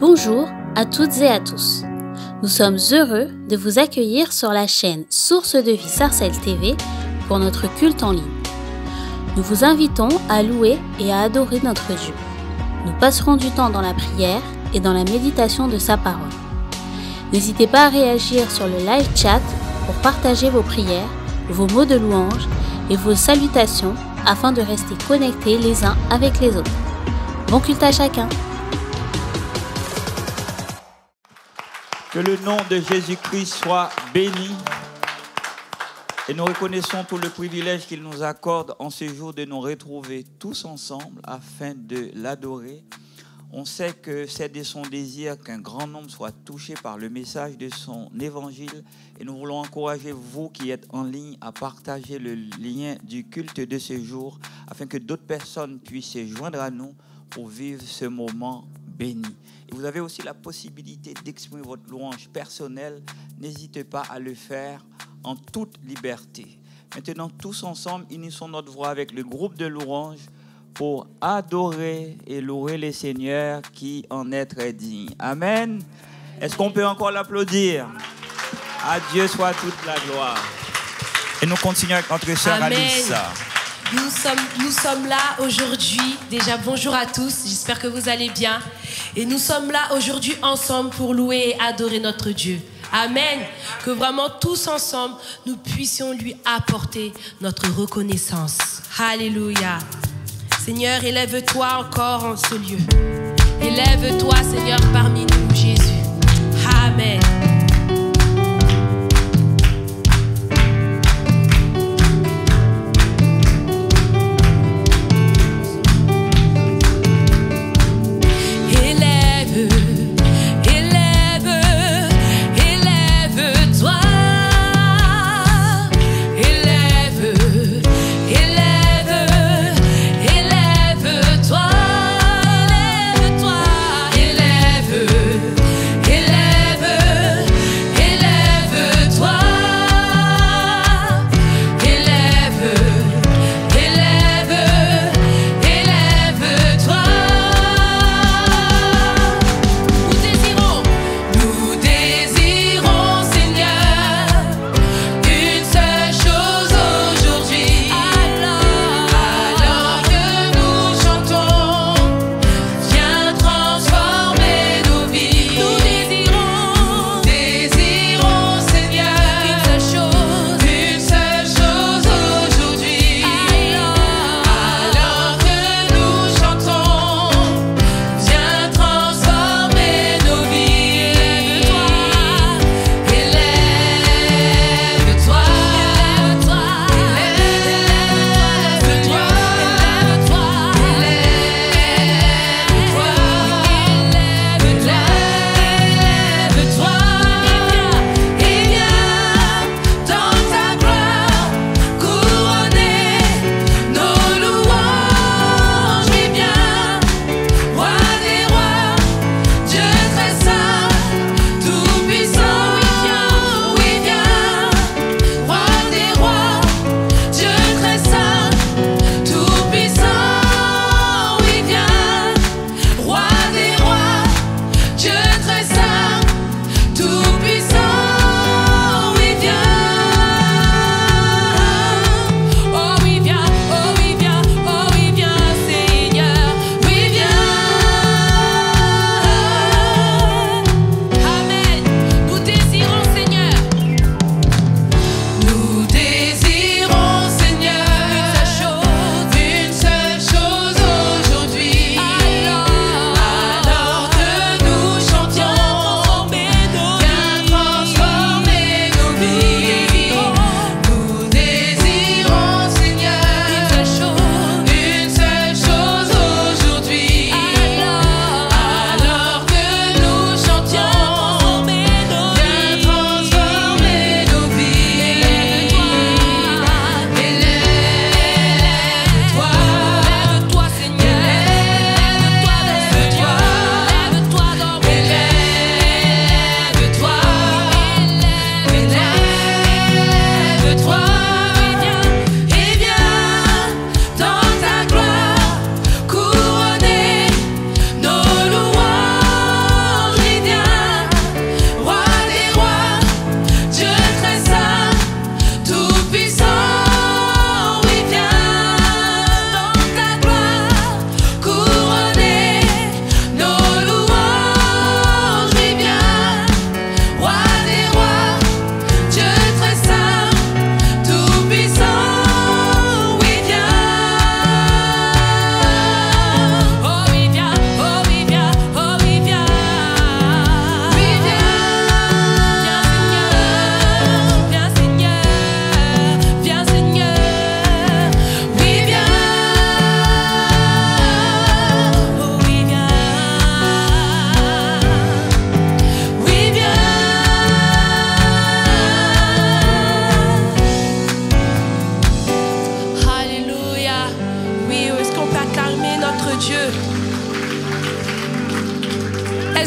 Bonjour à toutes et à tous. Nous sommes heureux de vous accueillir sur la chaîne Source de Vie Sarcelles TV pour notre culte en ligne. Nous vous invitons à louer et à adorer notre Dieu. Nous passerons du temps dans la prière et dans la méditation de sa parole. N'hésitez pas à réagir sur le live chat pour partager vos prières, vos mots de louange et vos salutations afin de rester connectés les uns avec les autres. Bon culte à chacun. Que le nom de Jésus-Christ soit béni. Et nous reconnaissons tout le privilège qu'il nous accorde en ce jour de nous retrouver tous ensemble afin de l'adorer. On sait que c'est de son désir qu'un grand nombre soit touché par le message de son évangile. Et nous voulons encourager vous qui êtes en ligne à partager le lien du culte de ce jour afin que d'autres personnes puissent se joindre à nous pour vivre ce moment béni. Et vous avez aussi la possibilité d'exprimer votre louange personnelle. N'hésitez pas à le faire en toute liberté. Maintenant, tous ensemble, unissons notre voix avec le groupe de louanges pour adorer et louer le Seigneur qui en est très digne. Amen. Est-ce qu'on peut encore l'applaudir? À Dieu soit toute la gloire. Et nous continuons avec notre sœur Alice. Nous sommes là aujourd'hui. Déjà, bonjour à tous. J'espère que vous allez bien. Et nous sommes là aujourd'hui ensemble pour louer et adorer notre Dieu. Amen. Que vraiment tous ensemble, nous puissions lui apporter notre reconnaissance. Alléluia. Seigneur, élève-toi encore en ce lieu. Élève-toi, Seigneur, parmi nous, Jésus. Amen. Élève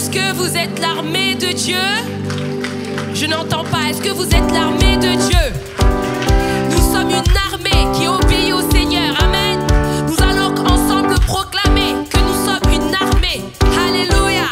Est-ce que vous êtes l'armée de Dieu? Je n'entends pas. Est-ce que vous êtes l'armée de Dieu? Nous sommes une armée qui obéit au Seigneur. Amen. Nous allons ensemble proclamer que nous sommes une armée. Alléluia.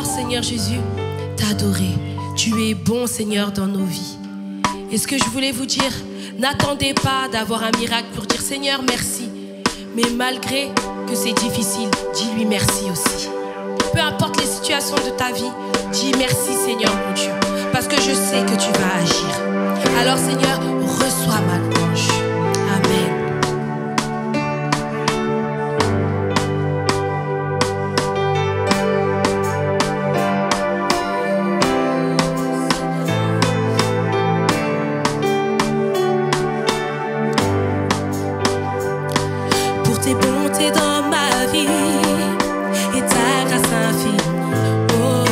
Seigneur Jésus, t'adorer. Tu es bon, Seigneur, dans nos vies. Et ce que je voulais vous dire, n'attendez pas d'avoir un miracle pour dire Seigneur, merci. Mais malgré que c'est difficile, dis-lui merci aussi. Peu importe les situations de ta vie, dis merci Seigneur mon Dieu, parce que je sais que tu vas agir. Alors Seigneur, reçois ma louange. Amen. Tes bontés dans ma vie et ta grâce infinie. Oh,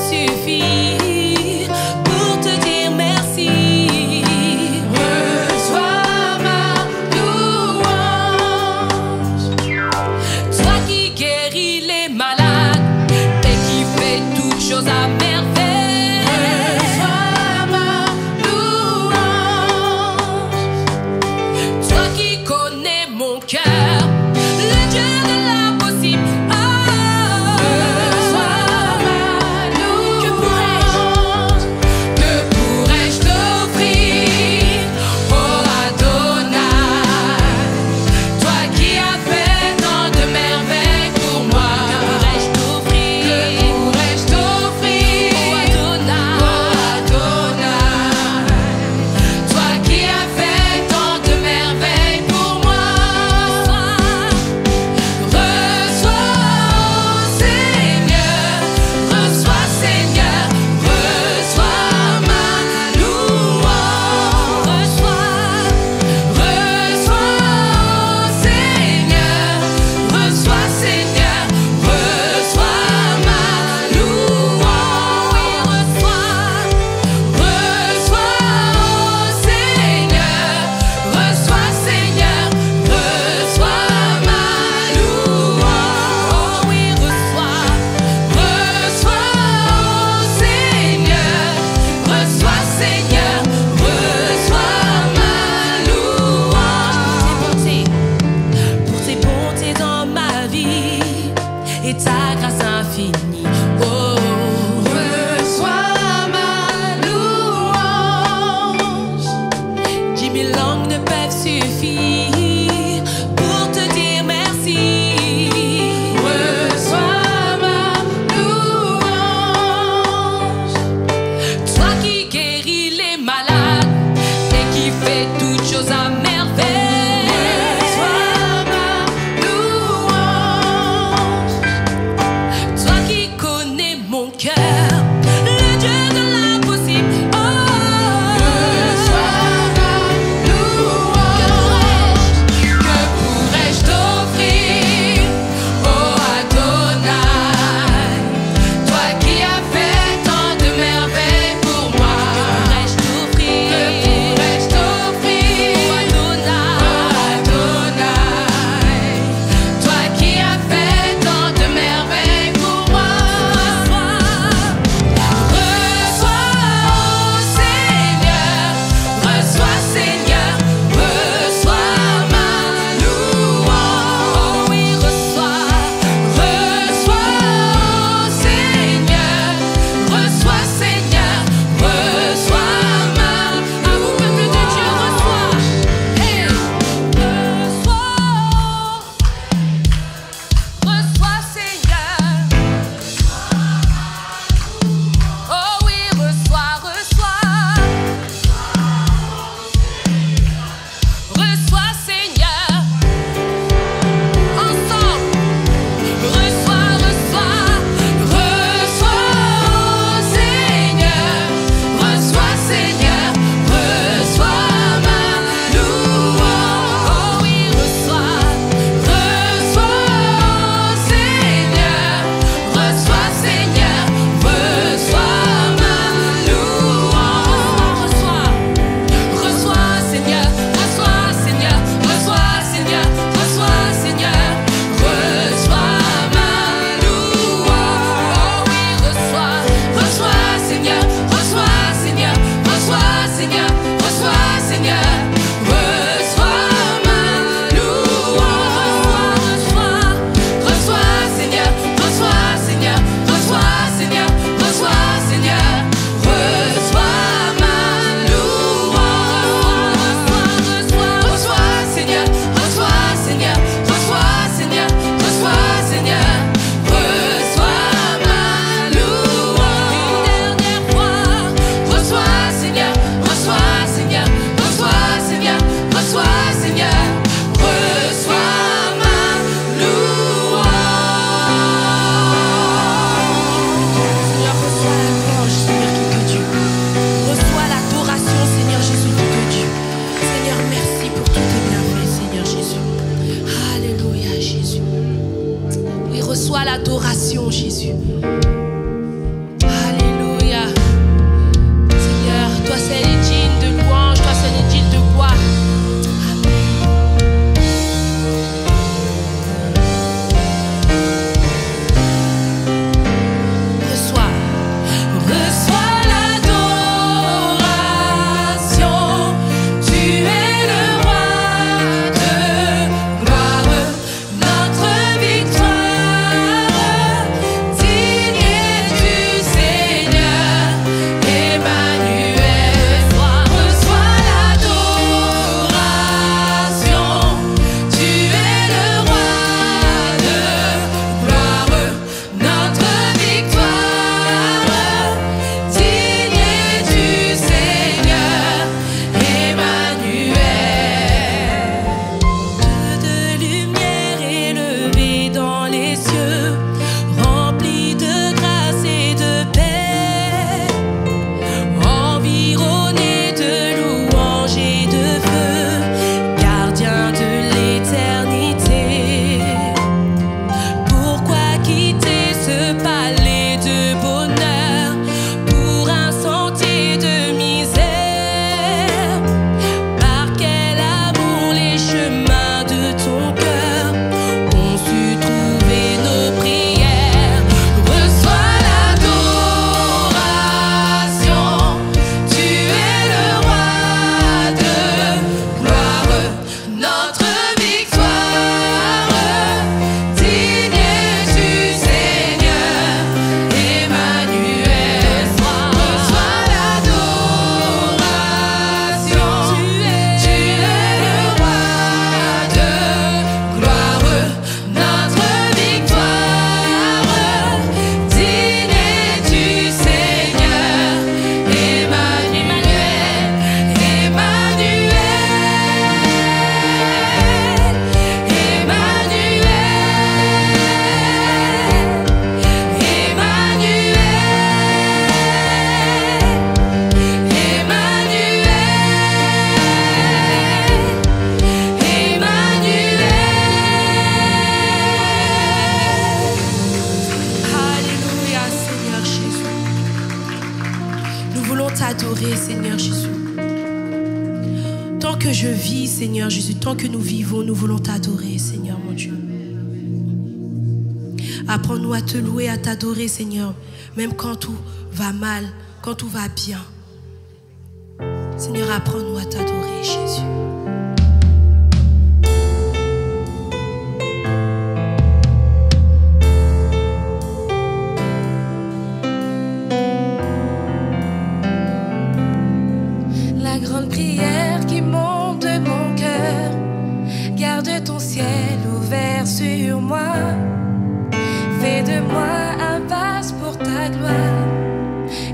suffit pour te dire merci. Reçois ma louange. Toi qui guéris les malades et qui fais toutes choses à merveille. Reçois ma louange. Toi qui connais mon cœur, le Dieu de l'impossible. voulons t'adorer, Seigneur Jésus. Tant que je vis, Seigneur Jésus, tant que nous vivons, nous voulons t'adorer, Seigneur mon Dieu. Apprends-nous à te louer, à t'adorer, Seigneur, même quand tout va mal, quand tout va bien. Seigneur, apprends-nous à t'adorer, Jésus. La grande prière qui monte de mon cœur, garde ton ciel ouvert sur moi. Fais de moi un vase pour ta gloire,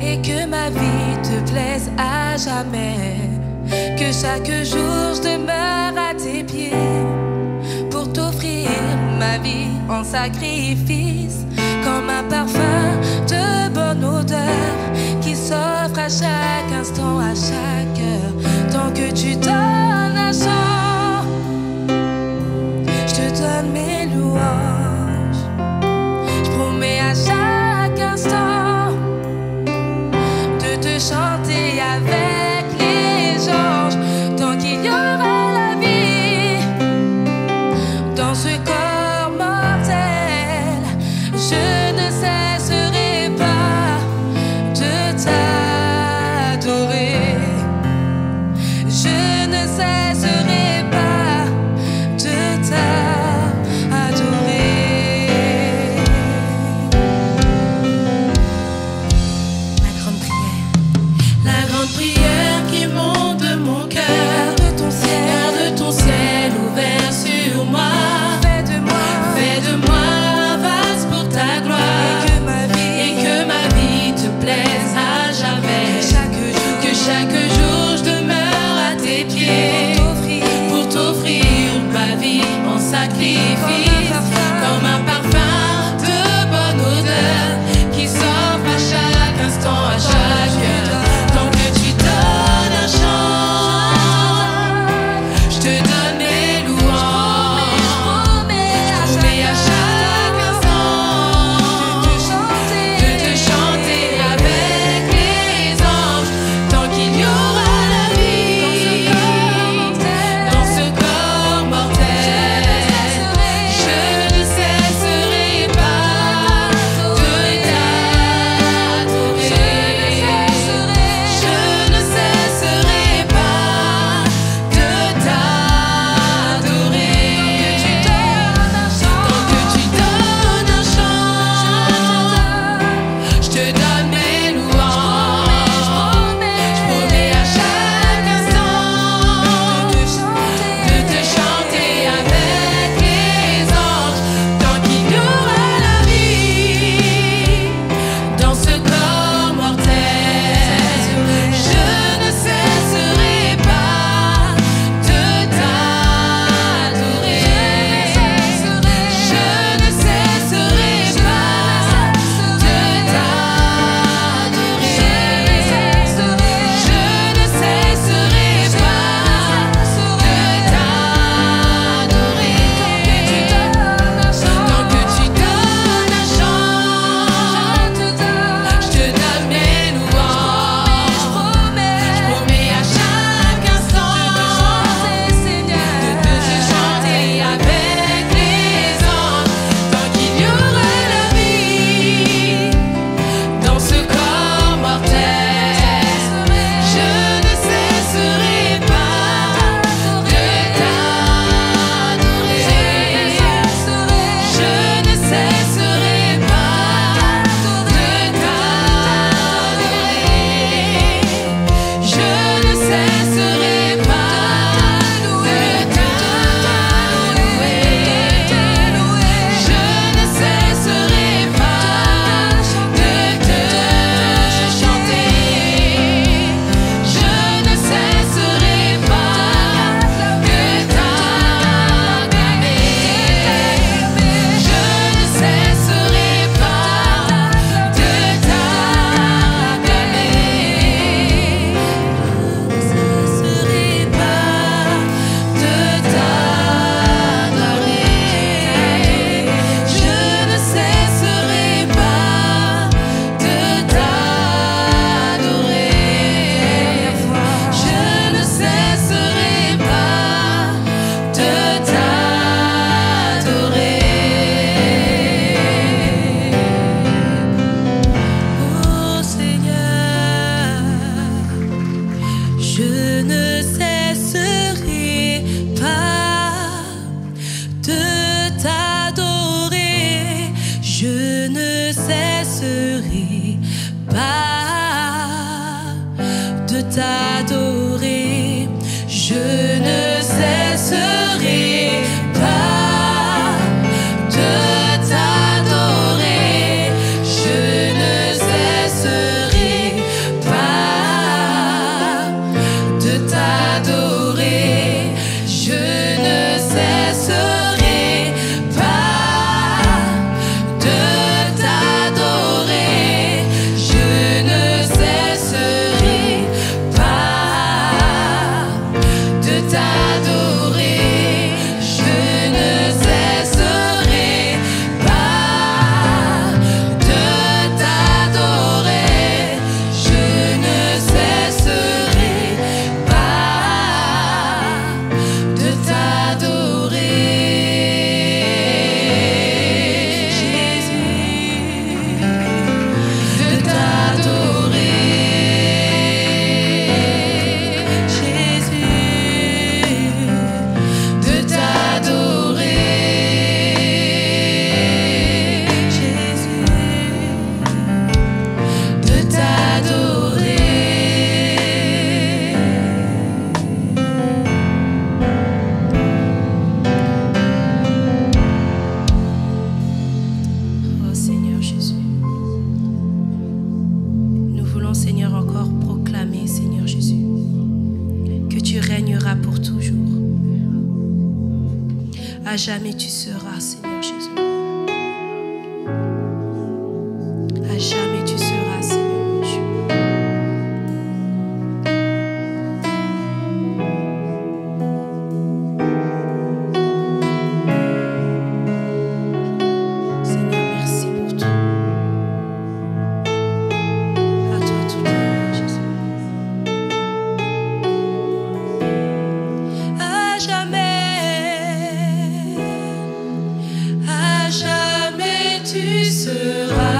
et que ma vie te plaise à jamais. Que chaque jour je demeure à tes pieds, pour t'offrir ma vie en sacrifice, comme un parfum de bonne odeur qui s'offre à chaque instant, à chaque heure. Tant que tu donnes un chant, je te donne mes louanges. Je promets à chaque instant de te chanter avec les anges. Tant qu'il y aura la vie dans ce corps mortel, je ne cesserai pas de t'adorer. Je ne voulons, Seigneur, encore proclamer, Seigneur Jésus, que tu régneras pour toujours. À jamais tu seras, Seigneur Jésus. À jamais tu seras, Seigneur Jésus. Seigneur, merci pour tout. À toi tout l'honneur, Jésus. À jamais tu seras.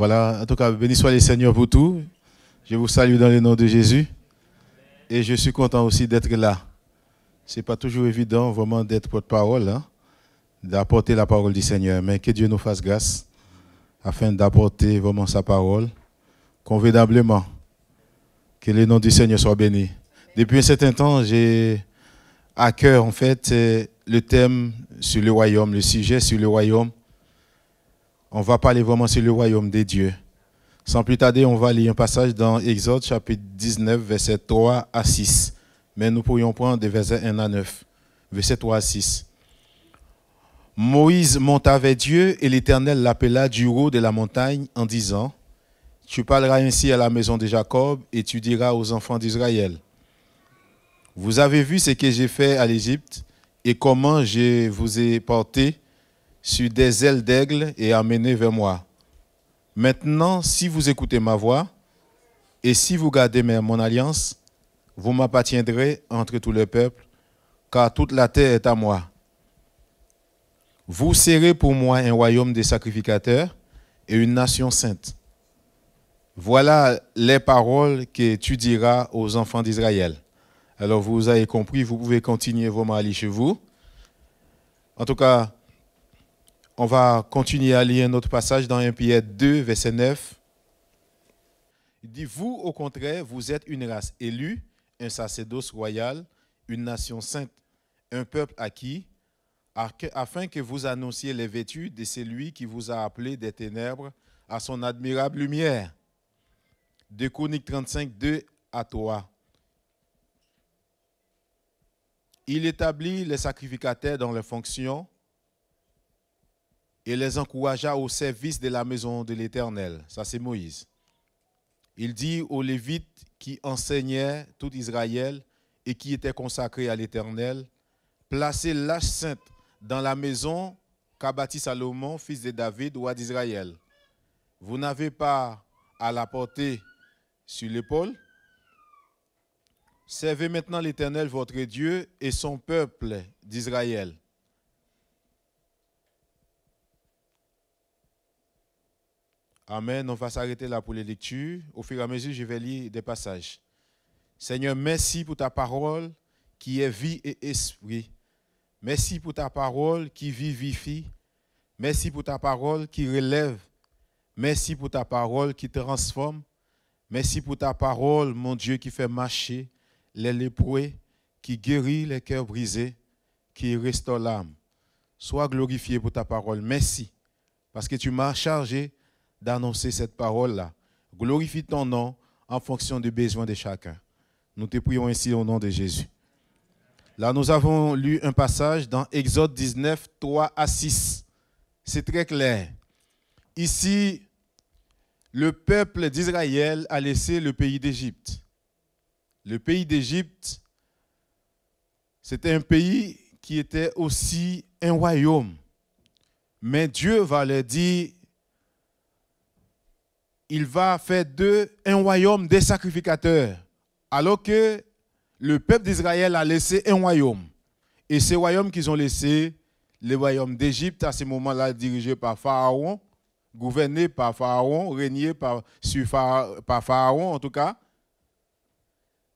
Voilà, en tout cas, béni soit le Seigneur pour tout. Je vous salue dans le nom de Jésus. Et je suis content aussi d'être là. Ce n'est pas toujours évident vraiment d'être porte-parole, hein, d'apporter la parole du Seigneur. Mais que Dieu nous fasse grâce afin d'apporter vraiment sa parole convenablement. Que le nom du Seigneur soit béni. Depuis un certain temps, j'ai à cœur en fait le thème sur le royaume, le sujet sur le royaume. On va parler vraiment sur le royaume des dieux. Sans plus tarder, on va lire un passage dans Exode chapitre 19, versets 3 à 6. Mais nous pourrions prendre des versets 1 à 9, versets 3 à 6. Moïse monta vers Dieu et l'Éternel l'appela du haut de la montagne en disant, « Tu parleras ainsi à la maison de Jacob et tu diras aux enfants d'Israël, « Vous avez vu ce que j'ai fait à l'Égypte et comment je vous ai porté sur des ailes d'aigle et amené vers moi. Maintenant, si vous écoutez ma voix et si vous gardez mon alliance, vous m'appartiendrez entre tous les peuples, car toute la terre est à moi. Vous serez pour moi un royaume de sacrificateurs et une nation sainte. Voilà les paroles que tu diras aux enfants d'Israël. » Alors vous avez compris, vous pouvez continuer vraiment à lire chez vous. En tout cas, on va continuer à lire un autre passage dans 1 Pierre 2, verset 9. Il dit, vous, au contraire, vous êtes une race élue, un sacerdoce royal, une nation sainte, un peuple acquis, afin que vous annonciez les vertus de celui qui vous a appelé des ténèbres à son admirable lumière. 2 Chroniques 35, 2 à 3. Il établit les sacrificateurs dans leurs fonctions et les encouragea au service de la maison de l'Éternel. Ça, c'est Moïse. Il dit aux Lévites qui enseignaient tout Israël et qui étaient consacrés à l'Éternel, placez l'arche sainte dans la maison qu'a bâtie Salomon, fils de David, roi d'Israël. Vous n'avez pas à la porter sur l'épaule. Servez maintenant l'Éternel, votre Dieu, et son peuple d'Israël. Amen. On va s'arrêter là pour les lectures. Au fur et à mesure, je vais lire des passages. Seigneur, merci pour ta parole qui est vie et esprit. Merci pour ta parole qui vivifie. Merci pour ta parole qui relève. Merci pour ta parole qui transforme. Merci pour ta parole, mon Dieu, qui fait marcher les lépreux, qui guérit les cœurs brisés, qui restaure l'âme. Sois glorifié pour ta parole. Merci, parce que tu m'as chargé d'annoncer cette parole-là. Glorifie ton nom en fonction des besoins de chacun. Nous te prions ainsi au nom de Jésus. Là, nous avons lu un passage dans Exode 19, 3 à 6. C'est très clair. Ici, le peuple d'Israël a laissé le pays d'Égypte. Le pays d'Égypte, c'était un pays qui était aussi un royaume. Mais Dieu va leur dire, il va faire d'eux un royaume des sacrificateurs. Alors que le peuple d'Israël a laissé un royaume. Et ce royaume qu'ils ont laissé, le royaume d'Égypte, à ce moment-là dirigé par Pharaon, gouverné par Pharaon, régné par Pharaon en tout cas,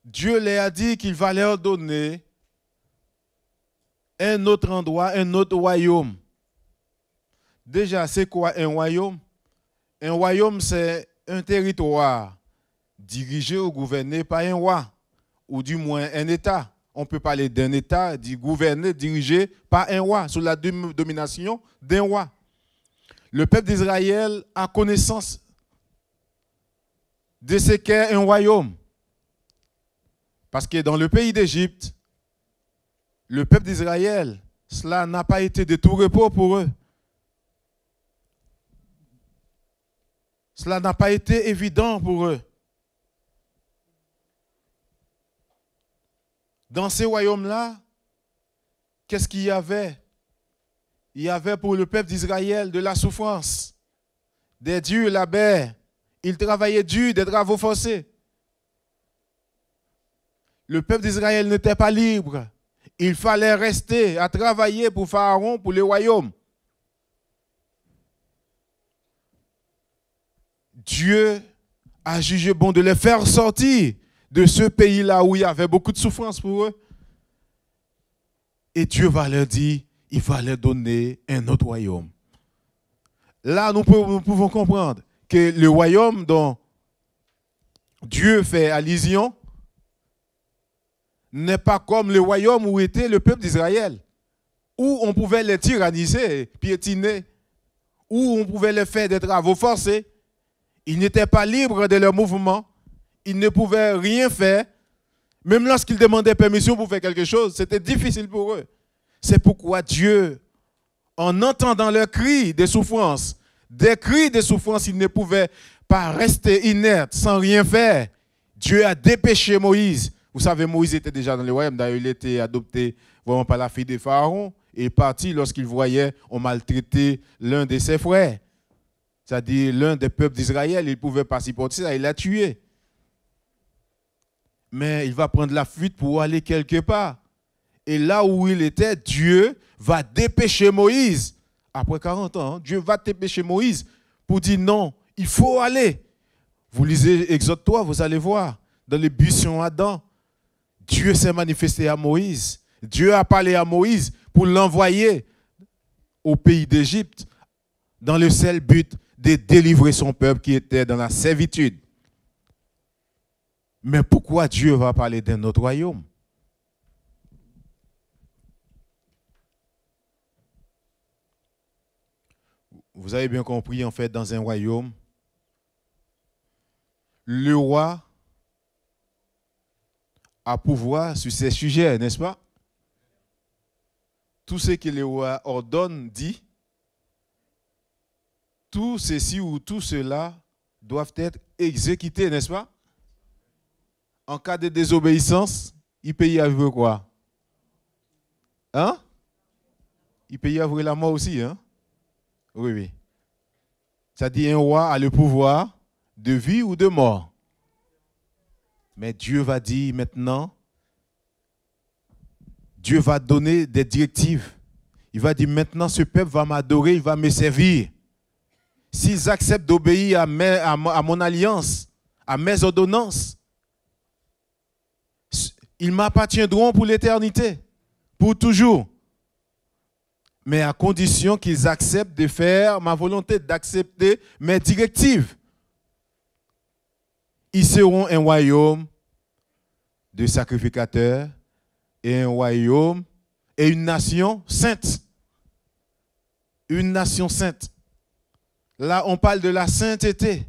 Dieu leur a dit qu'il va leur donner un autre endroit, un autre royaume. Déjà, c'est quoi un royaume? Un royaume, c'est un territoire dirigé ou gouverné par un roi, ou du moins un État. On peut parler d'un État gouverné, dirigé par un roi, sous la domination d'un roi. Le peuple d'Israël a connaissance de ce qu'est un royaume. Parce que dans le pays d'Égypte, le peuple d'Israël, cela n'a pas été de tout repos pour eux. Cela n'a pas été évident pour eux. Dans ces royaumes-là, qu'est-ce qu'il y avait? Il y avait pour le peuple d'Israël de la souffrance, des durs labeurs. Ils travaillaient dur, des travaux forcés. Le peuple d'Israël n'était pas libre. Il fallait rester à travailler pour Pharaon, pour le royaume. Dieu a jugé bon de les faire sortir de ce pays-là où il y avait beaucoup de souffrance pour eux. Et Dieu va leur dire, il va leur donner un autre royaume. Là, nous pouvons comprendre que le royaume dont Dieu fait allusion n'est pas comme le royaume où était le peuple d'Israël, où on pouvait les tyranniser, piétiner, où on pouvait les faire des travaux forcés. Ils n'étaient pas libres de leur mouvement, ils ne pouvaient rien faire. Même lorsqu'ils demandaient permission pour faire quelque chose, c'était difficile pour eux. C'est pourquoi Dieu, en entendant leurs cris de souffrance, ils ne pouvaient pas rester inertes sans rien faire. Dieu a dépêché Moïse. Vous savez, Moïse était déjà dans le royaume. D'ailleurs, il était adopté vraiment par la fille de Pharaon et parti lorsqu'il voyait on maltraitait l'un de ses frères. C'est-à-dire l'un des peuples d'Israël. Il ne pouvait pas supporter ça, il l'a tué. Mais il va prendre la fuite pour aller quelque part. Et là où il était, Dieu va dépêcher Moïse. Après 40 ans, Dieu va dépêcher Moïse pour dire non, il faut aller. Vous lisez Exode 3, vous allez voir, dans les buissons Adam, Dieu s'est manifesté à Moïse. Dieu a parlé à Moïse pour l'envoyer au pays d'Égypte dans le seul but de délivrer son peuple qui était dans la servitude. Mais pourquoi Dieu va parler d'un autre royaume? Vous avez bien compris, en fait, dans un royaume, le roi a pouvoir sur ses sujets, n'est-ce pas? Tout ce que le roi ordonne, dit, tout ceci ou tout cela doivent être exécutés, n'est-ce pas? En cas de désobéissance, il peut y avoir quoi? Hein? Il peut y avoir la mort aussi, hein? Oui, oui. Ça dit un roi a le pouvoir de vie ou de mort. Mais Dieu va dire maintenant, Dieu va donner des directives. Il va dire maintenant ce peuple va m'adorer, il va me servir. S'ils acceptent d'obéir à mon alliance, à mes ordonnances, ils m'appartiendront pour l'éternité, pour toujours. Mais à condition qu'ils acceptent de faire ma volonté, d'accepter mes directives. Ils seront un royaume de sacrificateurs et un royaume et une nation sainte. Une nation sainte. Là, on parle de la sainteté.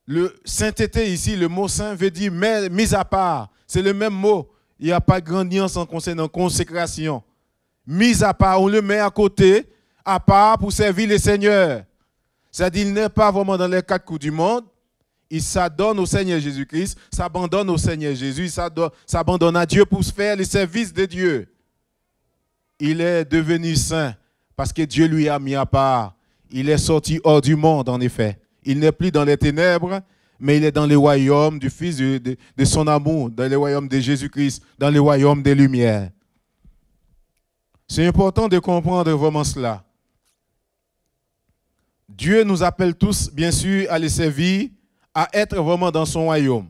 Le sainteté ici, le mot saint veut dire mis à part. C'est le même mot. Il n'y a pas de grande nuance en concernant consécration. Mis à part, on le met à côté, à part pour servir le Seigneur. C'est-à-dire qu'il n'est pas vraiment dans les quatre coups du monde. Il s'adonne au Seigneur Jésus-Christ, s'abandonne au Seigneur Jésus, s'abandonne à Dieu pour faire le service de Dieu. Il est devenu saint parce que Dieu lui a mis à part. Il est sorti hors du monde, en effet. Il n'est plus dans les ténèbres, mais il est dans le royaume du Fils de son amour, dans le royaume de Jésus-Christ, dans le royaume des Lumières. C'est important de comprendre vraiment cela. Dieu nous appelle tous, bien sûr, à le servir, à être vraiment dans son royaume.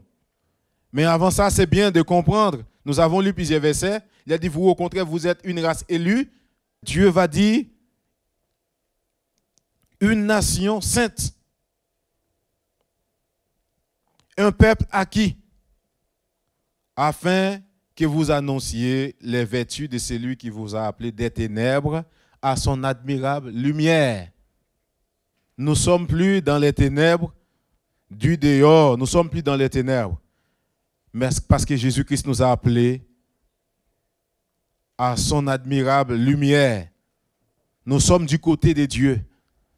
Mais avant ça, c'est bien de comprendre. Nous avons lu plusieurs versets. Il a dit, vous, au contraire, vous êtes une race élue. Dieu va dire, une nation sainte. Un peuple acquis, afin que vous annonciez les vertus de celui qui vous a appelé des ténèbres à son admirable lumière. Nous ne sommes plus dans les ténèbres du dehors, nous ne sommes plus dans les ténèbres, mais parce que Jésus-Christ nous a appelés à son admirable lumière. Nous sommes du côté de Dieu.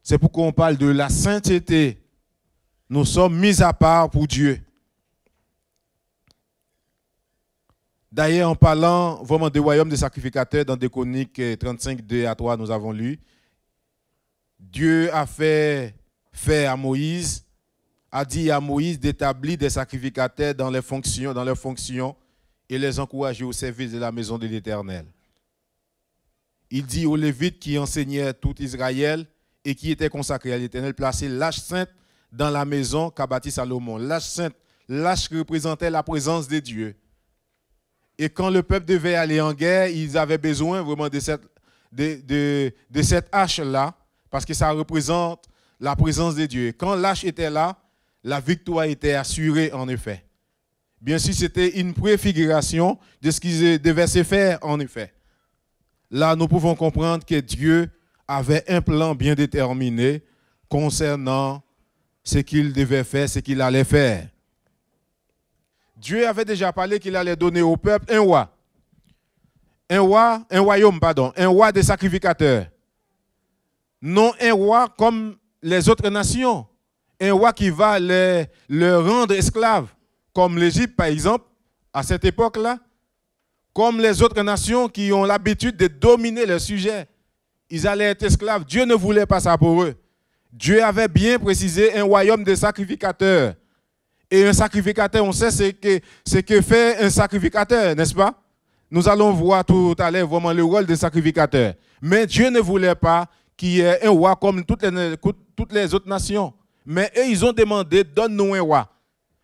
C'est pourquoi on parle de la sainteté. Nous sommes mis à part pour Dieu. D'ailleurs, en parlant vraiment du royaume des sacrificateurs, dans des Chroniques 35, 2 à 3, nous avons lu, Dieu a fait à Moïse, a dit à Moïse d'établir des sacrificateurs dans leurs fonctions et les encourager au service de la maison de l'Éternel. Il dit aux Lévites qui enseignaient tout Israël et qui étaient consacrés à l'Éternel, placer l'arche sainte dans la maison qu'a bâtie Salomon. L'arche sainte, l'arche représentait la présence de Dieu. Et quand le peuple devait aller en guerre, ils avaient besoin vraiment de cette hache-là, parce que ça représente la présence de Dieu. Quand l'hache était là, la victoire était assurée en effet. Bien sûr, c'était une préfiguration de ce qui devait se faire en effet. Là, nous pouvons comprendre que Dieu avait un plan bien déterminé concernant ce qu'il devait faire, ce qu'il allait faire. Dieu avait déjà parlé qu'il allait donner au peuple un roi. Un roi des sacrificateurs. Non un roi comme les autres nations. Un roi qui va leur rendre esclaves, comme l'Égypte par exemple, à cette époque-là. Comme les autres nations qui ont l'habitude de dominer leurs sujets. Ils allaient être esclaves. Dieu ne voulait pas ça pour eux. Dieu avait bien précisé un royaume de sacrificateurs. Et un sacrificateur, on sait ce que fait un sacrificateur, n'est-ce pas? Nous allons voir tout à l'heure vraiment le rôle des sacrificateurs. Mais Dieu ne voulait pas qu'il y ait un roi comme toutes les autres nations. Mais eux, ils ont demandé, donne-nous un roi.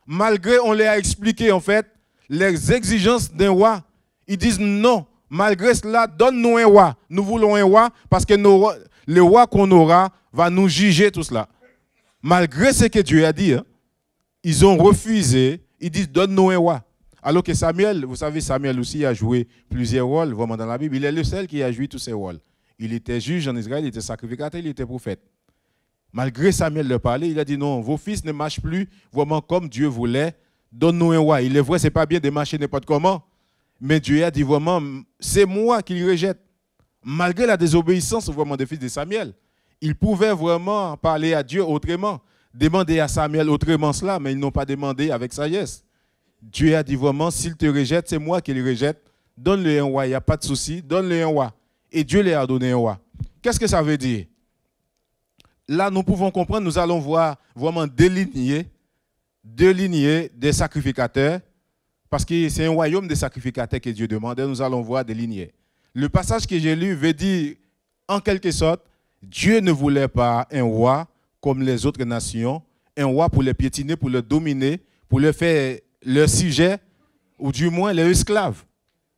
Malgré, on leur a expliqué en fait, les exigences d'un roi. Ils disent non, malgré cela, donne-nous un roi. Nous voulons un roi parce que le roi qu'on aura va nous juger tout cela. Malgré ce que Dieu a dit, hein, ils ont refusé. Ils disent donne-nous un roi. Alors que Samuel, vous savez, Samuel aussi a joué plusieurs rôles vraiment dans la Bible. Il est le seul qui a joué tous ces rôles. Il était juge en Israël, il était sacrificateur, il était prophète. Malgré Samuel le parler, il a dit non, vos fils ne marchent plus vraiment comme Dieu voulait. Donne-nous un roi. Il est vrai, ce n'est pas bien de marcher n'importe comment. Mais Dieu a dit vraiment, c'est moi qui le rejette. Malgré la désobéissance vraiment des fils de Samuel, ils pouvaient vraiment parler à Dieu autrement, demander à Samuel autrement cela, mais ils n'ont pas demandé avec sagesse. Dieu a dit vraiment, s'il te rejette, c'est moi qui le rejette. Donne-le un roi, il n'y a pas de souci, donne-le un roi. Et Dieu lui a donné un roi. Qu'est-ce que ça veut dire? Là, nous pouvons comprendre, nous allons voir vraiment deux lignées des sacrificateurs. Parce que c'est un royaume de sacrificateurs que Dieu demandait, nous allons voir des lignées. Le passage que j'ai lu veut dire, en quelque sorte, Dieu ne voulait pas un roi comme les autres nations, un roi pour les piétiner, pour les dominer, pour les faire leur sujet, ou du moins leurs esclaves.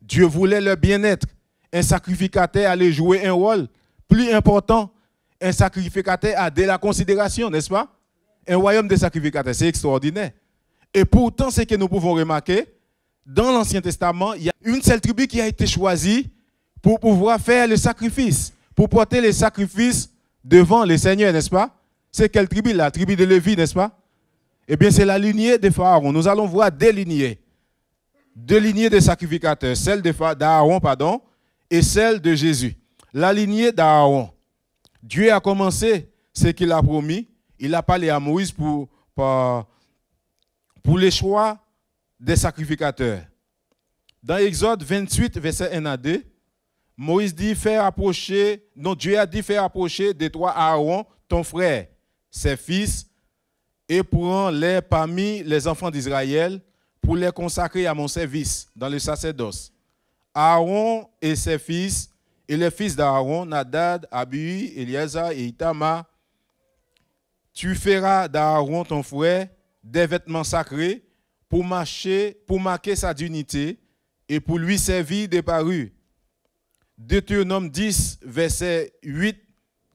Dieu voulait leur bien-être. Un sacrificateur allait jouer un rôle plus important. Un sacrificateur a de la considération, n'est-ce pas? Un royaume de sacrificateurs, c'est extraordinaire. Et pourtant, ce que nous pouvons remarquer, dans l'Ancien Testament, il y a une seule tribu qui a été choisie pour pouvoir faire le sacrifice, pour porter les sacrifices devant le Seigneur, n'est-ce pas? C'est quelle tribu? La tribu de Lévi, n'est-ce pas? Eh bien, c'est la lignée de Pharaon. Nous allons voir deux lignées de sacrificateurs, celle d'Aaron, et celle de Jésus. La lignée d'Aaron. Dieu a commencé ce qu'il a promis. Il a parlé à Moïse pour les choix des sacrificateurs. Dans Exode 28, verset 1 à 2, Moïse dit, Dieu a dit, fais approcher de toi Aaron, ton frère, ses fils, et prends-les parmi les enfants d'Israël pour les consacrer à mon service dans le sacerdoce. Aaron et ses fils, et les fils d'Aaron, Nadab, Abihu, Éléazar et Itamar, tu feras d'Aaron ton frère des vêtements sacrés pour marquer sa dignité et pour lui servir de parure. Deutéronome 10, verset 8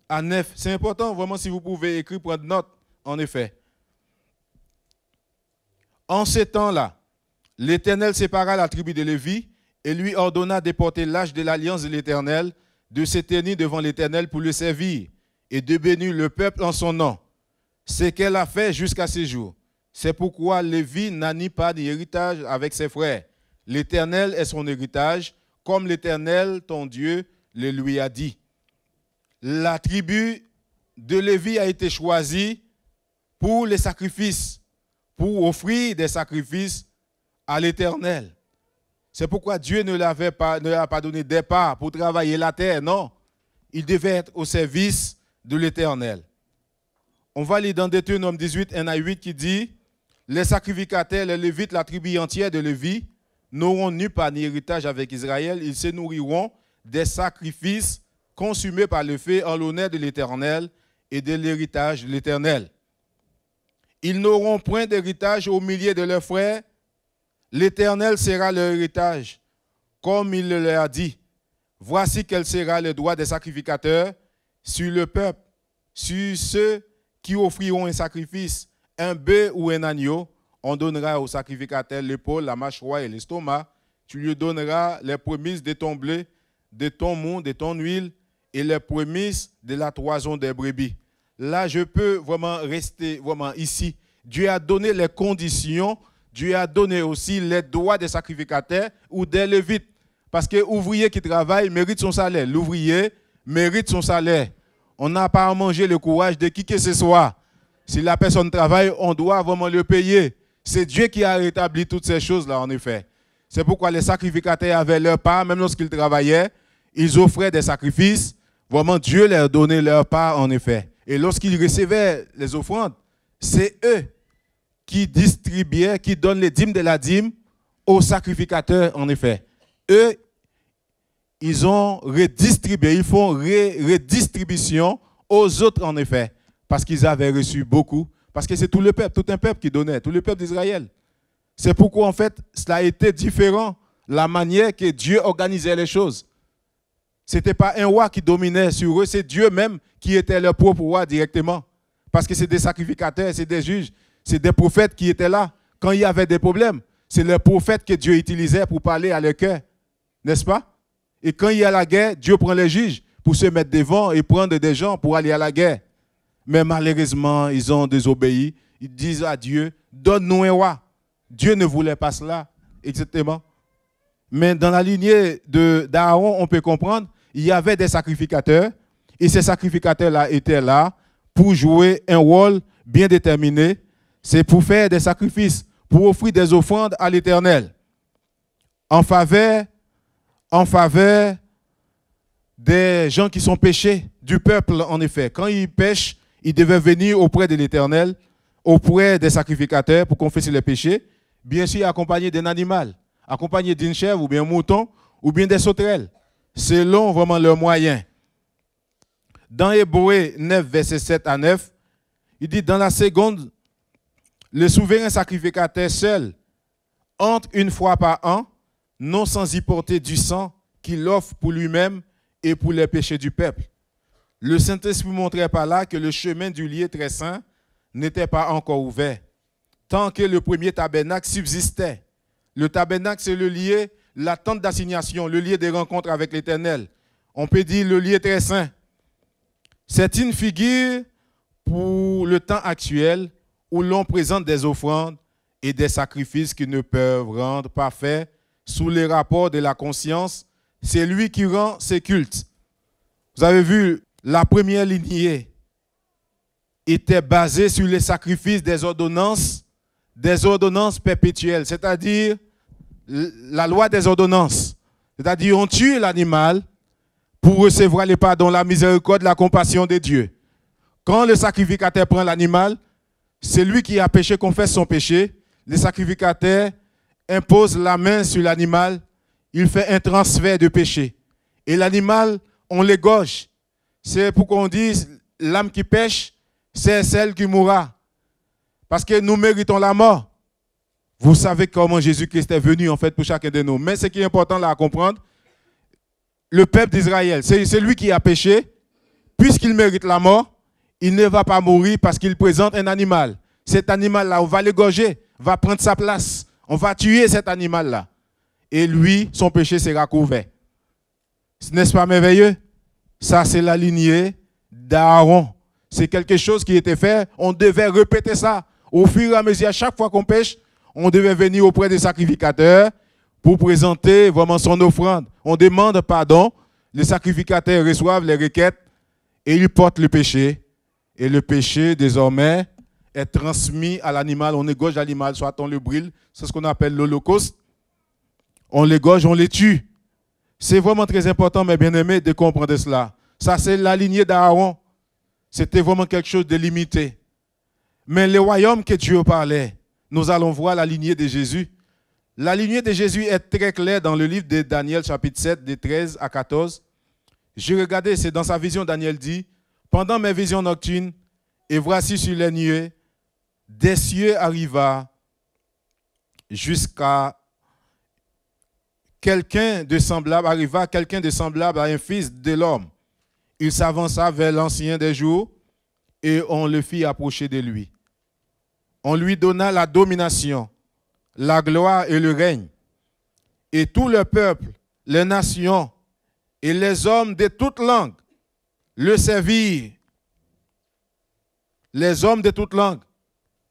à 9. C'est important, vraiment, si vous pouvez écrire, prendre note, en effet. En ce temps-là, l'Éternel sépara la tribu de Lévi et lui ordonna de porter l'âge de l'alliance de l'Éternel, de se tenir devant l'Éternel pour le servir et de bénir le peuple en son nom. Ce qu'elle a fait jusqu'à ce jour. C'est pourquoi Lévi n'a ni pas d'héritage avec ses frères. L'Éternel est son héritage, comme l'Éternel, ton Dieu, le lui a dit. La tribu de Lévi a été choisie pour les sacrifices, pour offrir des sacrifices à l'Éternel. C'est pourquoi Dieu ne lui a pas donné départ pour travailler la terre, non. Il devait être au service de l'Éternel. On va lire dans Deutéronome 18, 1 à 8 qui dit « Les sacrificateurs, les Lévites, la tribu entière de Lévi, n'auront ni part ni héritage avec Israël. Ils se nourriront des sacrifices consumés par le feu en l'honneur de l'Éternel et de l'héritage de l'Éternel. Ils n'auront point d'héritage au milieu de leurs frères. L'Éternel sera leur héritage. comme il le leur a dit. Voici quel sera le droit des sacrificateurs sur le peuple, sur ceux qui offriront un sacrifice, un bœuf ou un agneau. On donnera au sacrificateur l'épaule, la mâchoire et l'estomac. Tu lui donneras les prémices de ton blé, de ton mou, de ton huile et les prémices de la toison des brebis. Là, je peux vraiment rester vraiment ici. Dieu a donné les conditions, Dieu a donné aussi les droits des sacrificateurs ou des lévites. Parce que l'ouvrier qui travaille mérite son salaire. L'ouvrier mérite son salaire. On n'a pas à manger le courage de qui que ce soit. Si la personne travaille, on doit vraiment le payer. C'est Dieu qui a rétabli toutes ces choses-là, en effet. C'est pourquoi les sacrificateurs avaient leur part, même lorsqu'ils travaillaient, ils offraient des sacrifices. Vraiment, Dieu leur donnait leur part, en effet. Et lorsqu'ils recevaient les offrandes, c'est eux qui distribuaient, qui donnent les dîmes de la dîme aux sacrificateurs, en effet. Eux, ils ont redistribué, ils font redistribution aux autres, en effet, parce qu'ils avaient reçu beaucoup, parce que c'est tout le peuple, tout un peuple qui donnait, tout le peuple d'Israël. C'est pourquoi, en fait, cela a été différent, la manière que Dieu organisait les choses. Ce n'était pas un roi qui dominait sur eux, c'est Dieu même qui était leur propre roi directement. Parce que c'est des sacrificateurs, c'est des juges, c'est des prophètes qui étaient là. Quand il y avait des problèmes, c'est les prophètes que Dieu utilisait pour parler à leur cœur. N'est-ce pas? Et quand il y a la guerre, Dieu prend les juges pour se mettre devant et prendre des gens pour aller à la guerre. Mais malheureusement, ils ont désobéi. Ils disent à Dieu, donne-nous un roi. Dieu ne voulait pas cela, exactement. Mais dans la lignée d'Aaron, on peut comprendre, il y avait des sacrificateurs. Et ces sacrificateurs-là étaient là pour jouer un rôle bien déterminé. C'est pour faire des sacrifices, pour offrir des offrandes à l'Éternel. En faveur des gens qui sont péchés, du peuple en effet. Quand ils pêchent, ils devaient venir auprès de l'Éternel, auprès des sacrificateurs pour confesser les péchés, bien sûr accompagnés d'un animal, accompagnés d'une chèvre ou bien un mouton ou bien des sauterelles, selon vraiment leurs moyens. Dans Hébreux 9, versets 7 à 9, il dit, dans la seconde, le souverain sacrificateur seul entre une fois par an, non sans y porter du sang qu'il offre pour lui-même et pour les péchés du peuple. Le Saint-Esprit montrait par là que le chemin du lieu très saint n'était pas encore ouvert, tant que le premier tabernacle subsistait. Le tabernacle, c'est le lieu, la tente d'assignation, le lieu des rencontres avec l'Éternel. On peut dire le lieu très saint. C'est une figure pour le temps actuel où l'on présente des offrandes et des sacrifices qui ne peuvent rendre parfaits sous les rapports de la conscience. C'est lui qui rend ses cultes. Vous avez vu, la première lignée était basée sur les sacrifices des ordonnances perpétuelles, c'est-à-dire la loi des ordonnances. C'est-à-dire on tue l'animal pour recevoir le pardon, la miséricorde, la compassion de Dieu. Quand le sacrificateur prend l'animal, c'est lui qui a péché, confesse son péché. Le sacrificateur impose la main sur l'animal, il fait un transfert de péché. Et l'animal, on l'égorge. C'est pourquoi on dit, l'âme qui pêche, c'est celle qui mourra. Parce que nous méritons la mort. Vous savez comment Jésus-Christ est venu en fait pour chacun de nous. Mais ce qui est important là à comprendre, le peuple d'Israël, c'est lui qui a péché. Puisqu'il mérite la mort, il ne va pas mourir parce qu'il présente un animal. Cet animal-là, on va l'égorger, va prendre sa place. On va tuer cet animal-là. Et lui, son péché sera couvert. N'est-ce pas merveilleux? Ça, c'est la lignée d'Aaron. C'est quelque chose qui était fait. On devait répéter ça. Au fur et à mesure, à chaque fois qu'on pêche, on devait venir auprès des sacrificateurs pour présenter vraiment son offrande. On demande pardon. Les sacrificateurs reçoivent les requêtes et ils portent le péché. Et le péché, désormais, est transmis à l'animal. On égorge l'animal, soit on le brûle. C'est ce qu'on appelle l'Holocauste. On l'égorge, on les tue. C'est vraiment très important, mes bien-aimés, de comprendre cela. Ça, c'est la lignée d'Aaron. C'était vraiment quelque chose de limité. Mais le royaume que Dieu parlait, nous allons voir la lignée de Jésus. La lignée de Jésus est très claire dans le livre de Daniel, chapitre 7, de 13 à 14. J'ai regardé, c'est dans sa vision, Daniel dit, « Pendant mes visions nocturnes, et voici sur les nuées, des cieux arriva jusqu'à quelqu'un de semblable à un fils de l'homme. Il s'avança vers l'ancien des jours et on le fit approcher de lui. On lui donna la domination, la gloire et le règne. Et tout le peuple, les nations et les hommes de toutes langues le servirent. Les hommes de toutes langues,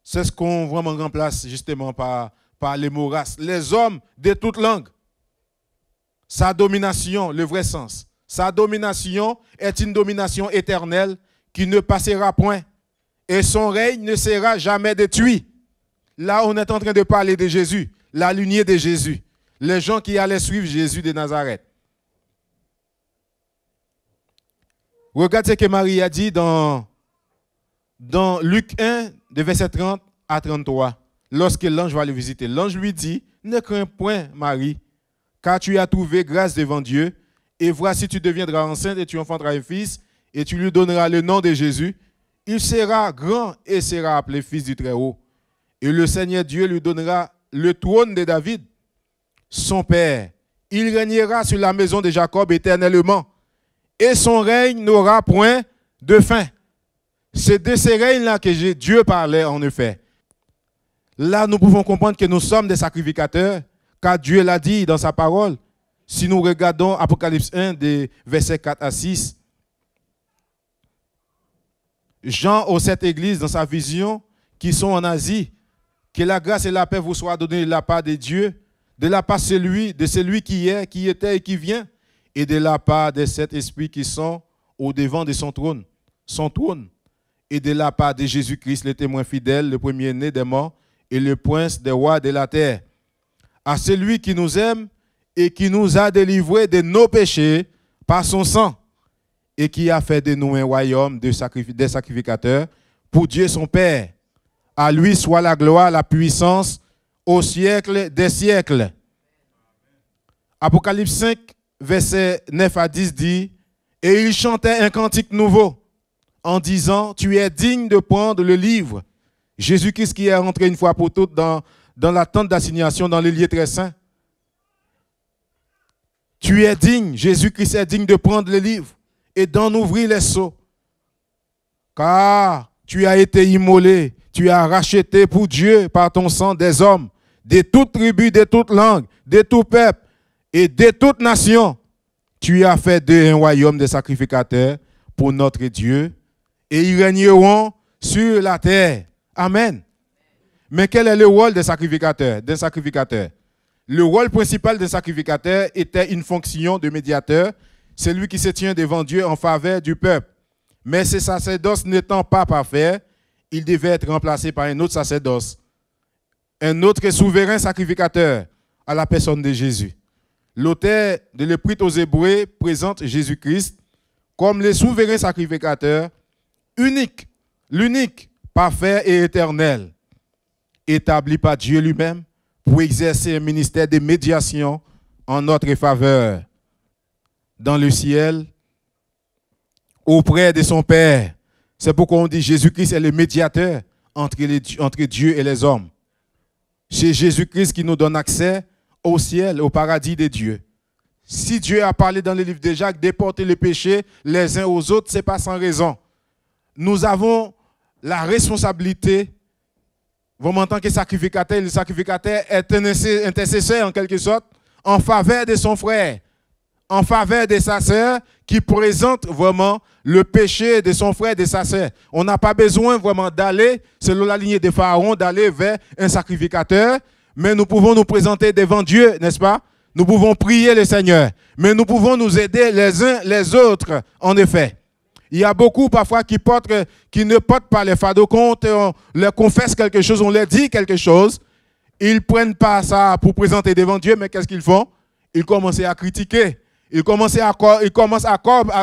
c'est ce qu'on vraiment remplace justement par les mots race. Les hommes de toutes langues. Sa domination, le vrai sens. Sa domination est une domination éternelle qui ne passera point. Et son règne ne sera jamais détruit. Là, on est en train de parler de Jésus, la lignée de Jésus. Les gens qui allaient suivre Jésus de Nazareth. Regarde ce que Marie a dit dans Luc 1, de verset 30 à 33, lorsque l'ange va le visiter. L'ange lui dit, ne crains point, Marie, car tu as trouvé grâce devant Dieu, et voici tu deviendras enceinte et tu enfanteras un fils, et tu lui donneras le nom de Jésus. Il sera grand et sera appelé fils du Très-Haut. Et le Seigneur Dieu lui donnera le trône de David, son père. Il régnera sur la maison de Jacob éternellement, et son règne n'aura point de fin. C'est de ces règnes-là que Dieu parlait en effet. Là, nous pouvons comprendre que nous sommes des sacrificateurs, car Dieu l'a dit dans sa parole. Si nous regardons Apocalypse 1, des versets 4 à 6, Jean aux 7 églises dans sa vision, qui sont en Asie, que la grâce et la paix vous soient données de la part de Dieu, de la part de celui qui est, qui était et qui vient, et de la part des 7 esprits qui sont au devant de son trône, et de la part de Jésus-Christ, le témoin fidèle, le premier-né des morts, et le prince des rois de la terre. À celui qui nous aime et qui nous a délivrés de nos péchés par son sang, et qui a fait de nous un royaume des sacrificateurs pour Dieu son Père. À lui soit la gloire, la puissance au siècle des siècles. Apocalypse 5, versets 9 à 10 dit, « Et il chantait un cantique nouveau en disant, tu es digne de prendre le livre. » Jésus-Christ qui est rentré une fois pour toutes dans la tente d'assignation, dans les lieux très saints. Tu es digne, Jésus-Christ est digne de prendre le livre et d'en ouvrir les sceaux. Car tu as été immolé, tu as racheté pour Dieu par ton sang des hommes, de toute tribu, de toute langue, de tout peuple et de toute nation. Tu as fait d'eux un royaume de sacrificateurs pour notre Dieu, et ils régneront sur la terre. Amen. Mais quel est le rôle des sacrificateurs? Le rôle principal des sacrificateurs était une fonction de médiateur, celui qui se tient devant Dieu en faveur du peuple. Mais ce sacerdoce n'étant pas parfait, il devait être remplacé par un autre sacerdoce, un autre souverain sacrificateur à la personne de Jésus. L'auteur de l'Épître aux Hébreux présente Jésus-Christ comme le souverain sacrificateur unique, l'unique, parfait et éternel, établi par Dieu lui-même pour exercer un ministère de médiation en notre faveur dans le ciel auprès de son Père. C'est pourquoi on dit Jésus-Christ est le médiateur entre Dieu et les hommes. C'est Jésus-Christ qui nous donne accès au ciel, au paradis de Dieu. Si Dieu a parlé dans le livre de Jacques, déporter les péchés les uns aux autres, ce n'est pas sans raison. Nous avons la responsabilité, vraiment en tant que sacrificateur, le sacrificateur est un intercesseur en quelque sorte, en faveur de son frère, en faveur de sa sœur, qui présente vraiment le péché de son frère et de sa sœur. On n'a pas besoin vraiment d'aller, selon la lignée de Pharaon, d'aller vers un sacrificateur, mais nous pouvons nous présenter devant Dieu, n'est-ce pas? Nous pouvons prier le Seigneur, mais nous pouvons nous aider les uns les autres, en effet. Il y a beaucoup parfois qui ne portent pas les fardeaux, quand on leur confesse quelque chose, on leur dit quelque chose, ils ne prennent pas ça pour présenter devant Dieu, mais qu'est-ce qu'ils font? Ils commencent à critiquer, ils commencent à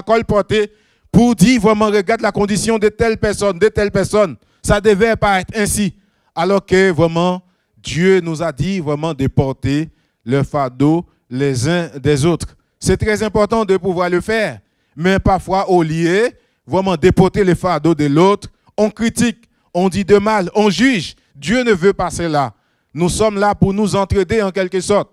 colporter pour dire vraiment, regarde la condition de telle personne, ça devait pas être ainsi. Alors que vraiment, Dieu nous a dit vraiment de porter le fardeau les uns des autres. C'est très important de pouvoir le faire. Mais parfois, au lieu vraiment de porter le fardeau de l'autre, on critique, on dit de mal, on juge. Dieu ne veut pas cela. Nous sommes là pour nous entraider en quelque sorte.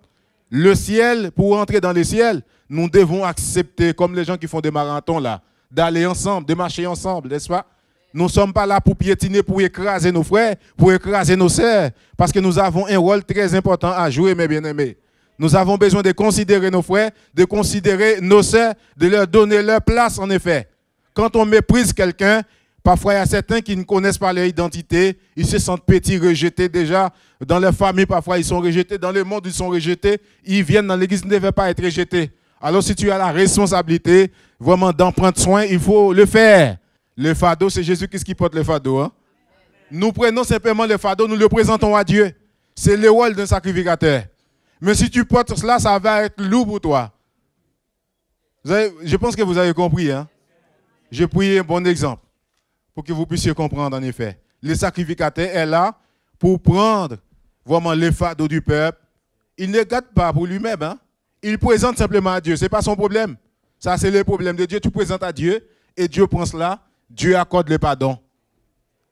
Le ciel, pour entrer dans le ciel, nous devons accepter, comme les gens qui font des marathons là, d'aller ensemble, de marcher ensemble, n'est-ce pas? Nous ne sommes pas là pour piétiner, pour écraser nos frères, pour écraser nos sœurs, parce que nous avons un rôle très important à jouer, mes bien-aimés. Nous avons besoin de considérer nos frères, de considérer nos sœurs, de leur donner leur place, en effet. Quand on méprise quelqu'un, parfois il y a certains qui ne connaissent pas leur identité, ils se sentent petits, rejetés déjà. Dans leur famille, parfois ils sont rejetés, dans le monde ils sont rejetés, ils viennent dans l'église, ils ne devaient pas être rejetés. Alors si tu as la responsabilité vraiment d'en prendre soin, il faut le faire. Le fardeau, c'est Jésus-Christ qui porte le fardeau. Hein? Nous prenons simplement le fardeau, nous le présentons à Dieu. C'est le rôle d'un sacrificateur. Mais si tu portes cela, ça va être lourd pour toi. Je pense que vous avez compris. Hein? J'ai pris un bon exemple pour que vous puissiez comprendre en effet. Le sacrificateur est là pour prendre vraiment le fardeau du peuple. Il ne garde pas pour lui-même. Hein? Il présente simplement à Dieu. Ce n'est pas son problème. Ça, c'est le problème de Dieu. Tu présentes à Dieu et Dieu prend cela. Dieu accorde le pardon.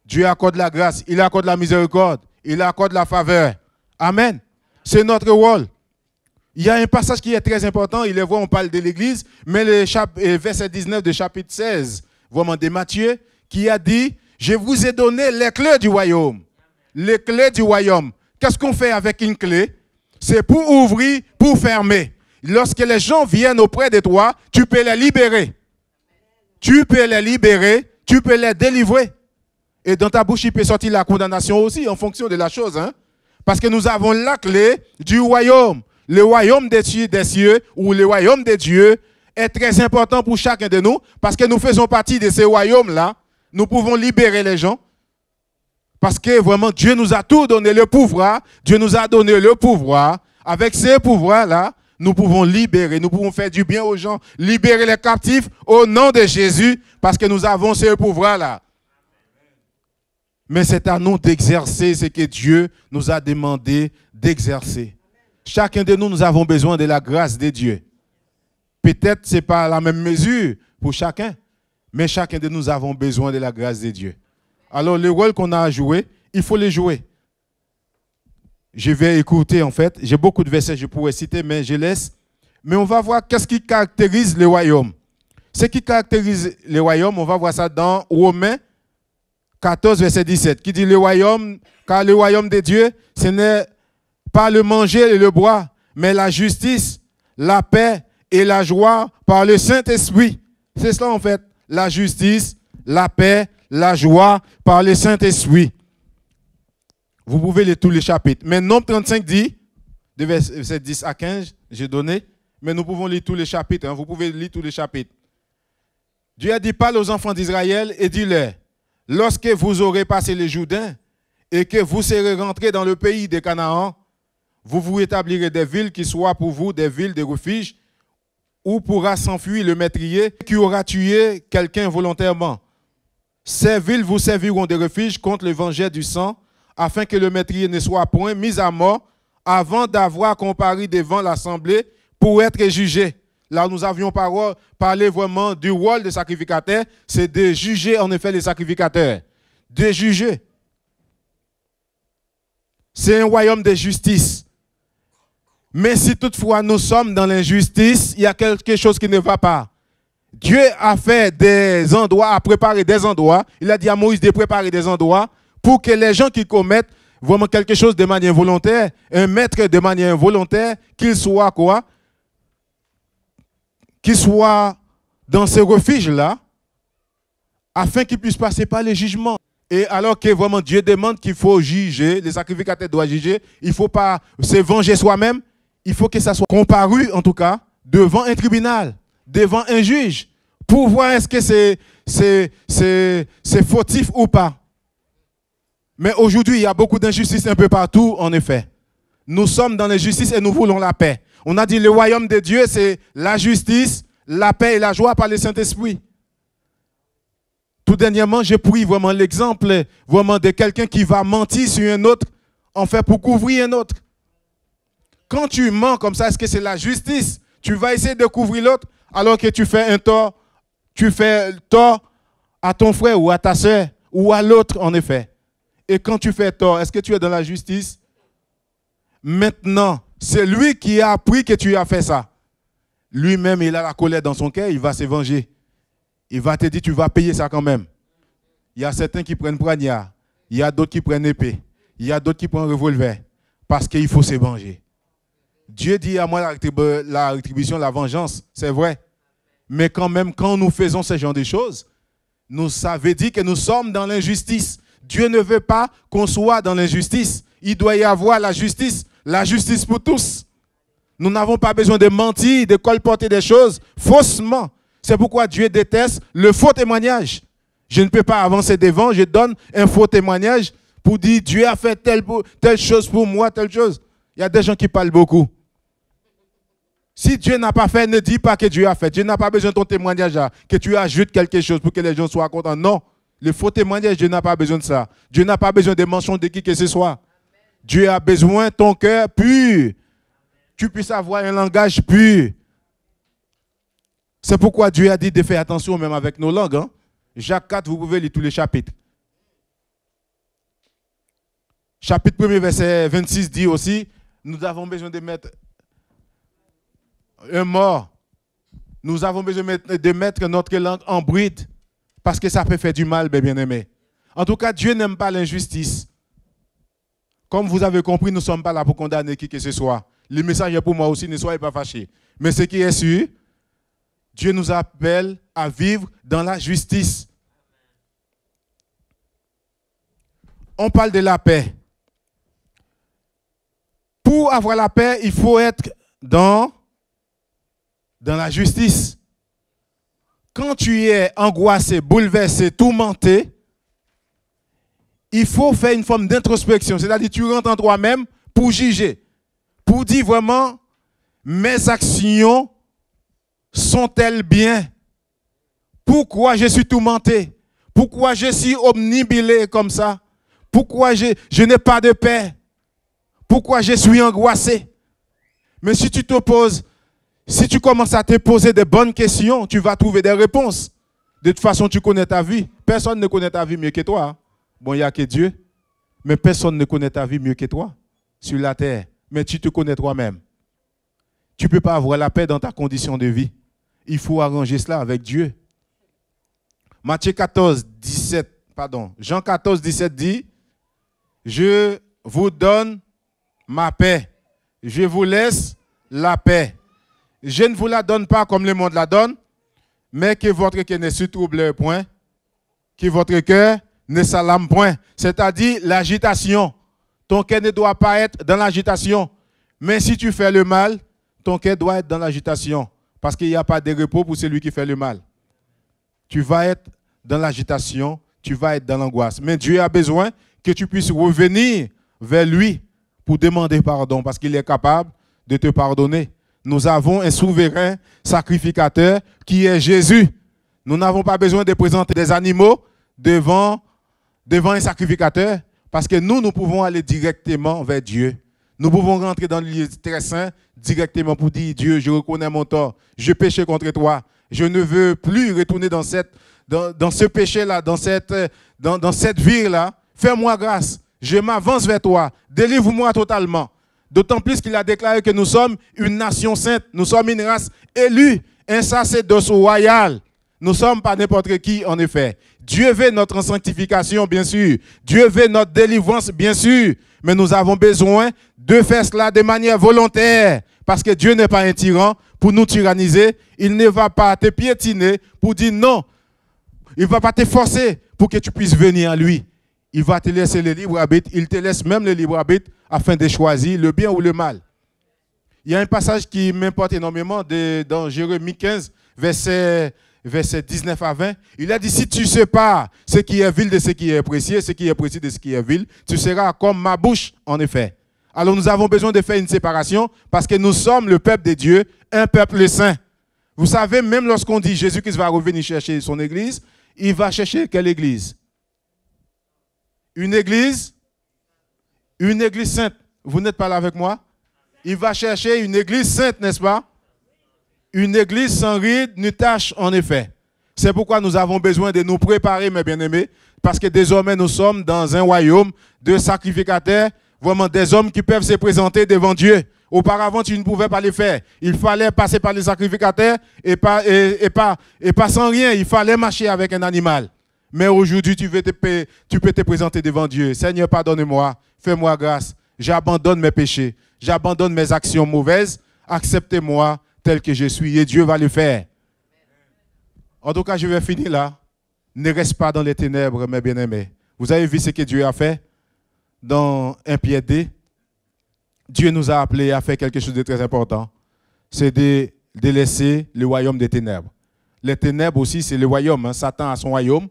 Dieu accorde la grâce. Il accorde la miséricorde. Il accorde la faveur. Amen. C'est notre rôle. Il y a un passage qui est très important. Il est vrai, on parle de l'Église, mais le verset 19 de chapitre 16, vraiment de Matthieu, qui a dit, je vous ai donné les clés du royaume. Les clés du royaume. Qu'est-ce qu'on fait avec une clé? C'est pour ouvrir, pour fermer. Lorsque les gens viennent auprès de toi, tu peux les libérer. Tu peux les libérer, tu peux les délivrer. Et dans ta bouche, il peut sortir la condamnation aussi, en fonction de la chose. Hein? Parce que nous avons la clé du royaume. Le royaume des cieux, ou le royaume de Dieu, est très important pour chacun de nous, parce que nous faisons partie de ce royaume-là. Nous pouvons libérer les gens. Parce que vraiment, Dieu nous a tout donné, le pouvoir. Dieu nous a donné le pouvoir. Avec ce pouvoir-là, nous pouvons libérer, nous pouvons faire du bien aux gens, libérer les captifs au nom de Jésus, parce que nous avons ce pouvoir-là. Mais c'est à nous d'exercer ce que Dieu nous a demandé d'exercer. Chacun de nous, nous avons besoin de la grâce de Dieu. Peut-être ce n'est pas la même mesure pour chacun, mais chacun de nous avons besoin de la grâce de Dieu. Alors, le rôle qu'on a à jouer, il faut le jouer. Je vais écouter, en fait. J'ai beaucoup de versets que je pourrais citer, mais je laisse. Mais on va voir qu'est-ce qui caractérise le royaume. Ce qui caractérise le royaume, on va voir ça dans Romains 14, verset 17, qui dit le royaume, car le royaume de Dieu, ce n'est pas le manger et le boire, mais la justice, la paix et la joie par le Saint-Esprit. C'est cela, en fait. La justice, la paix, la joie par le Saint-Esprit. Vous pouvez lire tous les chapitres. Mais Nombre 35 dit, de verset 10 à 15, j'ai donné, mais nous pouvons lire tous les chapitres. Hein, vous pouvez lire tous les chapitres. Dieu a dit, parle aux enfants d'Israël et dis-leur, lorsque vous aurez passé les Jourdains et que vous serez rentrés dans le pays de Canaan, vous vous établirez des villes qui soient pour vous des villes de refuge où pourra s'enfuir le meurtrier qui aura tué quelqu'un volontairement. Ces villes vous serviront de refuge contre le venger du sang, afin que le meurtrier ne soit point mis à mort avant d'avoir comparé devant l'assemblée pour être jugé. Là, nous avions parlé vraiment du rôle des sacrificateurs, c'est de juger en effet les sacrificateurs. De juger. C'est un royaume de justice. Mais si toutefois nous sommes dans l'injustice, il y a quelque chose qui ne va pas. Dieu a fait des endroits, a préparé des endroits. Il a dit à Moïse de préparer des endroits pour que les gens qui commettent vraiment quelque chose de manière volontaire, un maître de manière volontaire, qu'il soit quoi? Qu'il soit dans ce refuge-là, afin qu'il puisse passer par les jugements. Et alors que vraiment Dieu demande qu'il faut juger, les sacrificateurs doivent juger, il ne faut pas se venger soi-même, il faut que ça soit comparu en tout cas devant un tribunal, devant un juge, pour voir est-ce que c'est fautif ou pas. Mais aujourd'hui, il y a beaucoup d'injustice un peu partout, en effet. Nous sommes dans l'injustice et nous voulons la paix. On a dit le royaume de Dieu, c'est la justice, la paix et la joie par le Saint-Esprit. Tout dernièrement, j'ai pris vraiment l'exemple vraiment de quelqu'un qui va mentir sur un autre, en fait, pour couvrir un autre. Quand tu mens comme ça, est-ce que c'est la justice? Tu vas essayer de couvrir l'autre alors que tu fais un tort. Tu fais tort à ton frère ou à ta soeur ou à l'autre, en effet. Et quand tu fais tort, est-ce que tu es dans la justice? Maintenant, C'est lui qui a appris que tu as fait ça. Lui-même, il a la colère dans son cœur, il va se venger. Il va te dire, tu vas payer ça quand même. Il y a certains qui prennent poignard, il y a d'autres qui prennent épée, il y a d'autres qui prennent revolver, parce qu'il faut se venger. Dieu dit à moi la rétribution, la vengeance, c'est vrai. Mais quand même, quand nous faisons ce genre de choses, nous savons dire que nous sommes dans l'injustice. Dieu ne veut pas qu'on soit dans l'injustice. Il doit y avoir la justice pour tous. Nous n'avons pas besoin de mentir, de colporter des choses faussement. C'est pourquoi Dieu déteste le faux témoignage. Je ne peux pas avancer devant, je donne un faux témoignage pour dire Dieu a fait telle chose pour moi, telle chose. Il y a des gens qui parlent beaucoup. Si Dieu n'a pas fait, ne dis pas que Dieu a fait. Dieu n'a pas besoin de ton témoignage là, que tu ajoutes quelque chose pour que les gens soient contents. Non, le faux témoignage, Dieu n'a pas besoin de ça. Dieu n'a pas besoin de mentions de qui que ce soit. Dieu a besoin de ton cœur pur. Tu puisses avoir un langage pur. C'est pourquoi Dieu a dit de faire attention même avec nos langues. Hein? Jacques 4, vous pouvez lire tous les chapitres. Chapitre 1er, verset 26 dit aussi, nous avons besoin de mettre un mort. Nous avons besoin de mettre notre langue en bride parce que ça peut faire du mal, bien-aimés. En tout cas, Dieu n'aime pas l'injustice. Comme vous avez compris, nous ne sommes pas là pour condamner qui que ce soit. Le message est pour moi aussi, ne soyez pas fâchés. Mais ce qui est sûr, Dieu nous appelle à vivre dans la justice. On parle de la paix. Pour avoir la paix, il faut être dans la justice. Quand tu es angoissé, bouleversé, tourmenté, il faut faire une forme d'introspection. C'est-à-dire tu rentres en toi-même pour juger. Pour dire vraiment, mes actions sont-elles bien? Pourquoi je suis tourmenté? Pourquoi je suis omnibilé comme ça? Pourquoi je n'ai pas de paix? Pourquoi je suis angoissé? Mais si tu te poses, si tu commences à te poser de bonnes questions, tu vas trouver des réponses. De toute façon, tu connais ta vie. Personne ne connaît ta vie mieux que toi. Bon, il n'y a que Dieu. Mais personne ne connaît ta vie mieux que toi sur la terre. Mais tu te connais toi-même. Tu ne peux pas avoir la paix dans ta condition de vie. Il faut arranger cela avec Dieu. Jean 14, 17 dit, je vous donne ma paix. Je vous laisse la paix. Je ne vous la donne pas comme le monde la donne, mais que votre cœur ne se trouble point, que votre cœur ne s'alarme point. C'est-à-dire l'agitation. Ton cœur ne doit pas être dans l'agitation. Mais si tu fais le mal, ton cœur doit être dans l'agitation. Parce qu'il n'y a pas de repos pour celui qui fait le mal. Tu vas être dans l'agitation, tu vas être dans l'angoisse. Mais Dieu a besoin que tu puisses revenir vers lui pour demander pardon, parce qu'il est capable de te pardonner. Nous avons un souverain sacrificateur qui est Jésus. Nous n'avons pas besoin de présenter des animaux devant un sacrificateur, parce que nous pouvons aller directement vers Dieu. Nous pouvons rentrer dans le lieu très saint directement pour dire, Dieu, je reconnais mon tort, je péché contre toi, je ne veux plus retourner dans ce péché-là, dans cette vie-là. Fais-moi grâce, je m'avance vers toi, délivre-moi totalement. D'autant plus qu'il a déclaré que nous sommes une nation sainte, nous sommes une race élue, un sacerdoce royal. Nous ne sommes pas n'importe qui, en effet. Dieu veut notre sanctification, bien sûr. Dieu veut notre délivrance, bien sûr. Mais nous avons besoin de faire cela de manière volontaire. Parce que Dieu n'est pas un tyran pour nous tyranniser. Il ne va pas te piétiner pour dire non. Il ne va pas te forcer pour que tu puisses venir à lui. Il va te laisser le libre arbitre. Il te laisse même le libre arbitre afin de choisir le bien ou le mal. Il y a un passage qui m'importe énormément dans Jérémie 15, verset 19 à 20. Il a dit, si tu sépares ce qui est vil de ce qui est précieux, ce qui est précieux de ce qui est vil, tu seras comme ma bouche, en effet. Alors nous avons besoin de faire une séparation parce que nous sommes le peuple de Dieu, un peuple saint. Vous savez, même lorsqu'on dit Jésus-Christ va revenir chercher son église, il va chercher quelle église? Une église sainte. Vous n'êtes pas là avec moi? Il va chercher une église sainte, n'est-ce pas? Une église sans ride ni tache, en effet. C'est pourquoi nous avons besoin de nous préparer, mes bien-aimés, parce que désormais nous sommes dans un royaume de sacrificateurs, vraiment des hommes qui peuvent se présenter devant Dieu. Auparavant, tu ne pouvais pas les faire. Il fallait passer par les sacrificateurs et pas sans rien. Il fallait marcher avec un animal. Mais aujourd'hui, tu peux te présenter devant Dieu. Seigneur, pardonne-moi. Fais-moi grâce. J'abandonne mes péchés. J'abandonne mes actions mauvaises. Acceptez-moi tel que je suis. Et Dieu va le faire. En tout cas, je vais finir là. Ne reste pas dans les ténèbres, mes bien-aimés. Vous avez vu ce que Dieu a fait dans 1 Pierre 2. Dieu nous a appelés à faire quelque chose de très important. C'est de délaisser le royaume des ténèbres. Les ténèbres aussi, c'est le royaume. Hein. Satan a son royaume.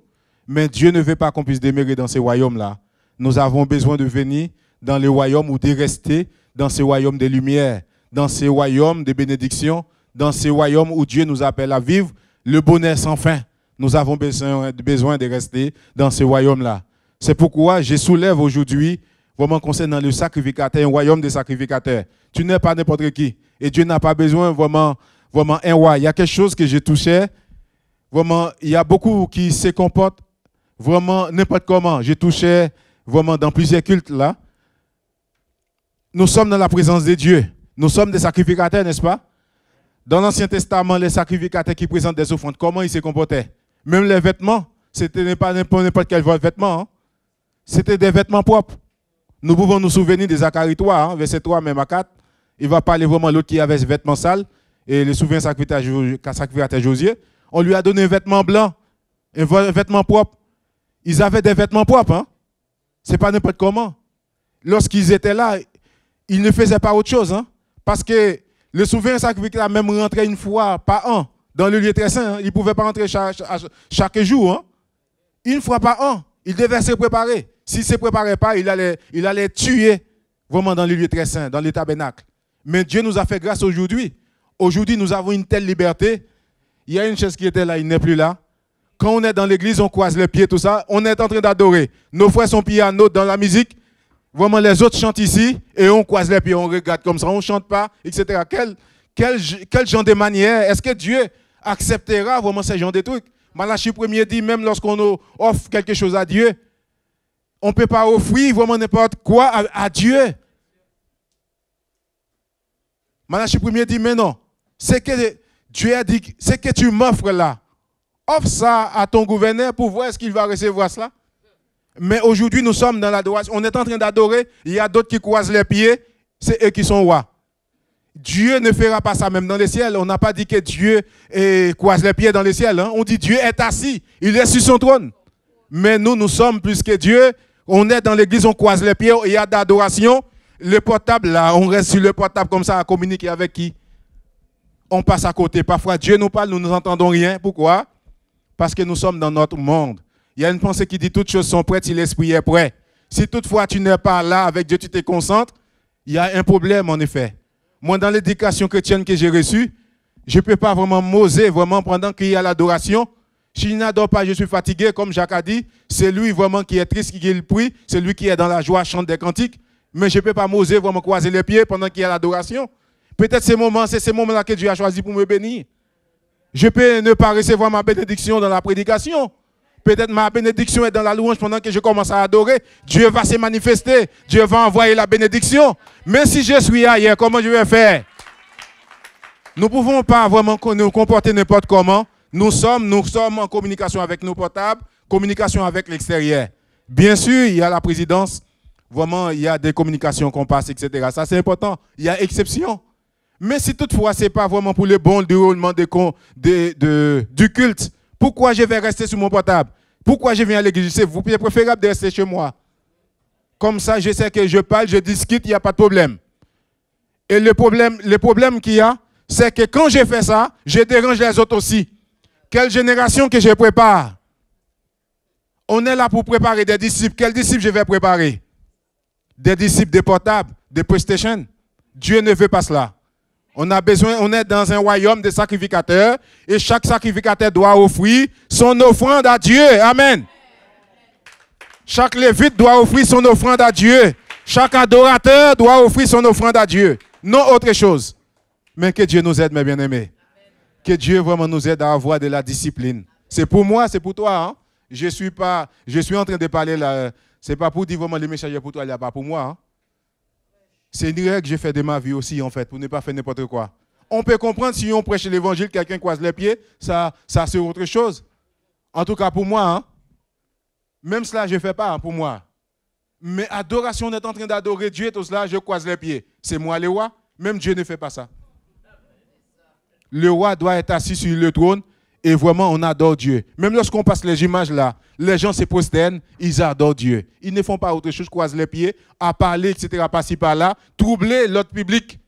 Mais Dieu ne veut pas qu'on puisse demeurer dans ce royaume-là. Nous avons besoin de venir dans le royaume ou de rester dans ce royaume des lumières, dans ce royaume des bénédictions, dans ce royaume où Dieu nous appelle à vivre le bonheur sans fin. Nous avons besoin de rester dans ce royaume-là. C'est pourquoi je soulève aujourd'hui, vraiment concernant le sacrificateur, un royaume des sacrificateurs. Tu n'es pas n'importe qui. Et Dieu n'a pas besoin vraiment un roi. Il y a quelque chose que j'ai touché. Vraiment, il y a beaucoup qui se comportent vraiment n'importe comment. J'ai touché vraiment dans plusieurs cultes là. Nous sommes dans la présence de Dieu. Nous sommes des sacrificateurs, n'est-ce pas? Dans l'Ancien Testament, les sacrificateurs qui présentent des offrandes, comment ils se comportaient? Même les vêtements, c'était pas n'importe quel vêtement. Hein? C'était des vêtements propres. Nous pouvons nous souvenir de Zacharie 3, hein, verset 3, même à 4. Il va parler vraiment l'autre qui avait ce vêtement sale. Et le souverain sacrificateur Josué, on lui a donné un vêtement blanc, un vêtement propre. Ils avaient des vêtements propres. Hein? Ce n'est pas n'importe comment. Lorsqu'ils étaient là, ils ne faisaient pas autre chose. Hein? Parce que le souverain sacrificateur même rentrait une fois par an dans le lieu très saint. Hein? Il ne pouvait pas rentrer chaque jour. Hein? Une fois par an, il devait se préparer. S'il ne se préparait pas, il allait tuer vraiment dans le lieu très saint, dans le tabernacle. Mais Dieu nous a fait grâce aujourd'hui. Aujourd'hui, nous avons une telle liberté. Il y a une chose qui était là, il n'est plus là. Quand on est dans l'église, on croise les pieds, tout ça. On est en train d'adorer. Nos frères sont piano dans la musique. Vraiment, les autres chantent ici et on croise les pieds, on regarde comme ça, on ne chante pas, etc. Quel genre de manière? Est-ce que Dieu acceptera vraiment ce genre de trucs? Malachie 1er dit, même lorsqu'on offre quelque chose à Dieu, on ne peut pas offrir vraiment n'importe quoi à Dieu. Malachie 1er dit, mais non, c'est que Dieu a dit, c'est que tu m'offres là. Offre ça à ton gouverneur pour voir est-ce qu'il va recevoir cela. Mais aujourd'hui, nous sommes dans l'adoration. On est en train d'adorer. Il y a d'autres qui croisent les pieds. C'est eux qui sont rois. Dieu ne fera pas ça même dans les ciels. On n'a pas dit que Dieu croise les pieds dans les ciels. Hein. On dit Dieu est assis. Il est sur son trône. Mais nous sommes plus que Dieu. On est dans l'église, on croise les pieds. Il y a d'adoration. Le portable, là, on reste sur le portable comme ça à communiquer avec qui? On passe à côté. Parfois, Dieu nous parle, nous n'entendons rien. Pourquoi? Parce que nous sommes dans notre monde. Il y a une pensée qui dit toutes choses sont prêtes si l'esprit est prêt. Si toutefois tu n'es pas là avec Dieu, tu te concentres, il y a un problème en effet. Moi, dans l'éducation chrétienne que j'ai reçue, je ne peux pas vraiment m'oser vraiment pendant qu'il y a l'adoration. Si je n'adore pas, je suis fatigué, comme Jacques a dit. C'est lui vraiment qui est triste, qui le prie. C'est lui qui est dans la joie, chante des cantiques. Mais je ne peux pas m'oser vraiment croiser les pieds pendant qu'il y a l'adoration. Peut-être c'est ces moments-là que Dieu a choisi pour me bénir. Je peux ne pas recevoir ma bénédiction dans la prédication. Peut-être ma bénédiction est dans la louange pendant que je commence à adorer. Dieu va se manifester. Dieu va envoyer la bénédiction. Mais si je suis ailleurs, comment je vais faire? Nous ne pouvons pas vraiment nous comporter n'importe comment. Nous sommes en communication avec nos portables, communication avec l'extérieur. Bien sûr, il y a la présidence. Vraiment, il y a des communications qu'on passe, etc. Ça, c'est important. Il y a exception. Mais si toutefois, ce n'est pas vraiment pour le bon déroulement du culte, pourquoi je vais rester sur mon portable? Pourquoi je viens à l'église? C'est préférable de rester chez moi. Comme ça, je sais que je parle, je discute, il n'y a pas de problème. Et le problème qu'il y a, c'est que quand je fais ça, je dérange les autres aussi. Quelle génération que je prépare? On est là pour préparer des disciples. Quels disciples je vais préparer? Des disciples de portables, de PlayStation. Dieu ne veut pas cela. On est dans un royaume de sacrificateurs et chaque sacrificateur doit offrir son offrande à Dieu. Amen. Chaque lévite doit offrir son offrande à Dieu. Chaque adorateur doit offrir son offrande à Dieu. Non autre chose. Mais que Dieu nous aide, mes bien-aimés. Que Dieu vraiment nous aide à avoir de la discipline. C'est pour moi, c'est pour toi. Hein? Je suis en train de parler là. Ce n'est pas pour dire vraiment les messagers pour toi, il n'y a pas pour moi. Hein? C'est une règle que j'ai fait de ma vie aussi, en fait, pour ne pas faire n'importe quoi. On peut comprendre si on prêche l'évangile, quelqu'un croise les pieds, ça c'est autre chose. En tout cas, pour moi, hein, même cela, je ne fais pas, hein, pour moi. Mais adoration, on est en train d'adorer Dieu, tout cela, je croise les pieds. C'est moi le roi, même Dieu ne fait pas ça. Le roi doit être assis sur le trône et vraiment, on adore Dieu. Même lorsqu'on passe les images là, les gens se prosternent, ils adorent Dieu. Ils ne font pas autre chose, croisent les pieds, à parler, etc., par-ci, par-là, troubler l'autre public.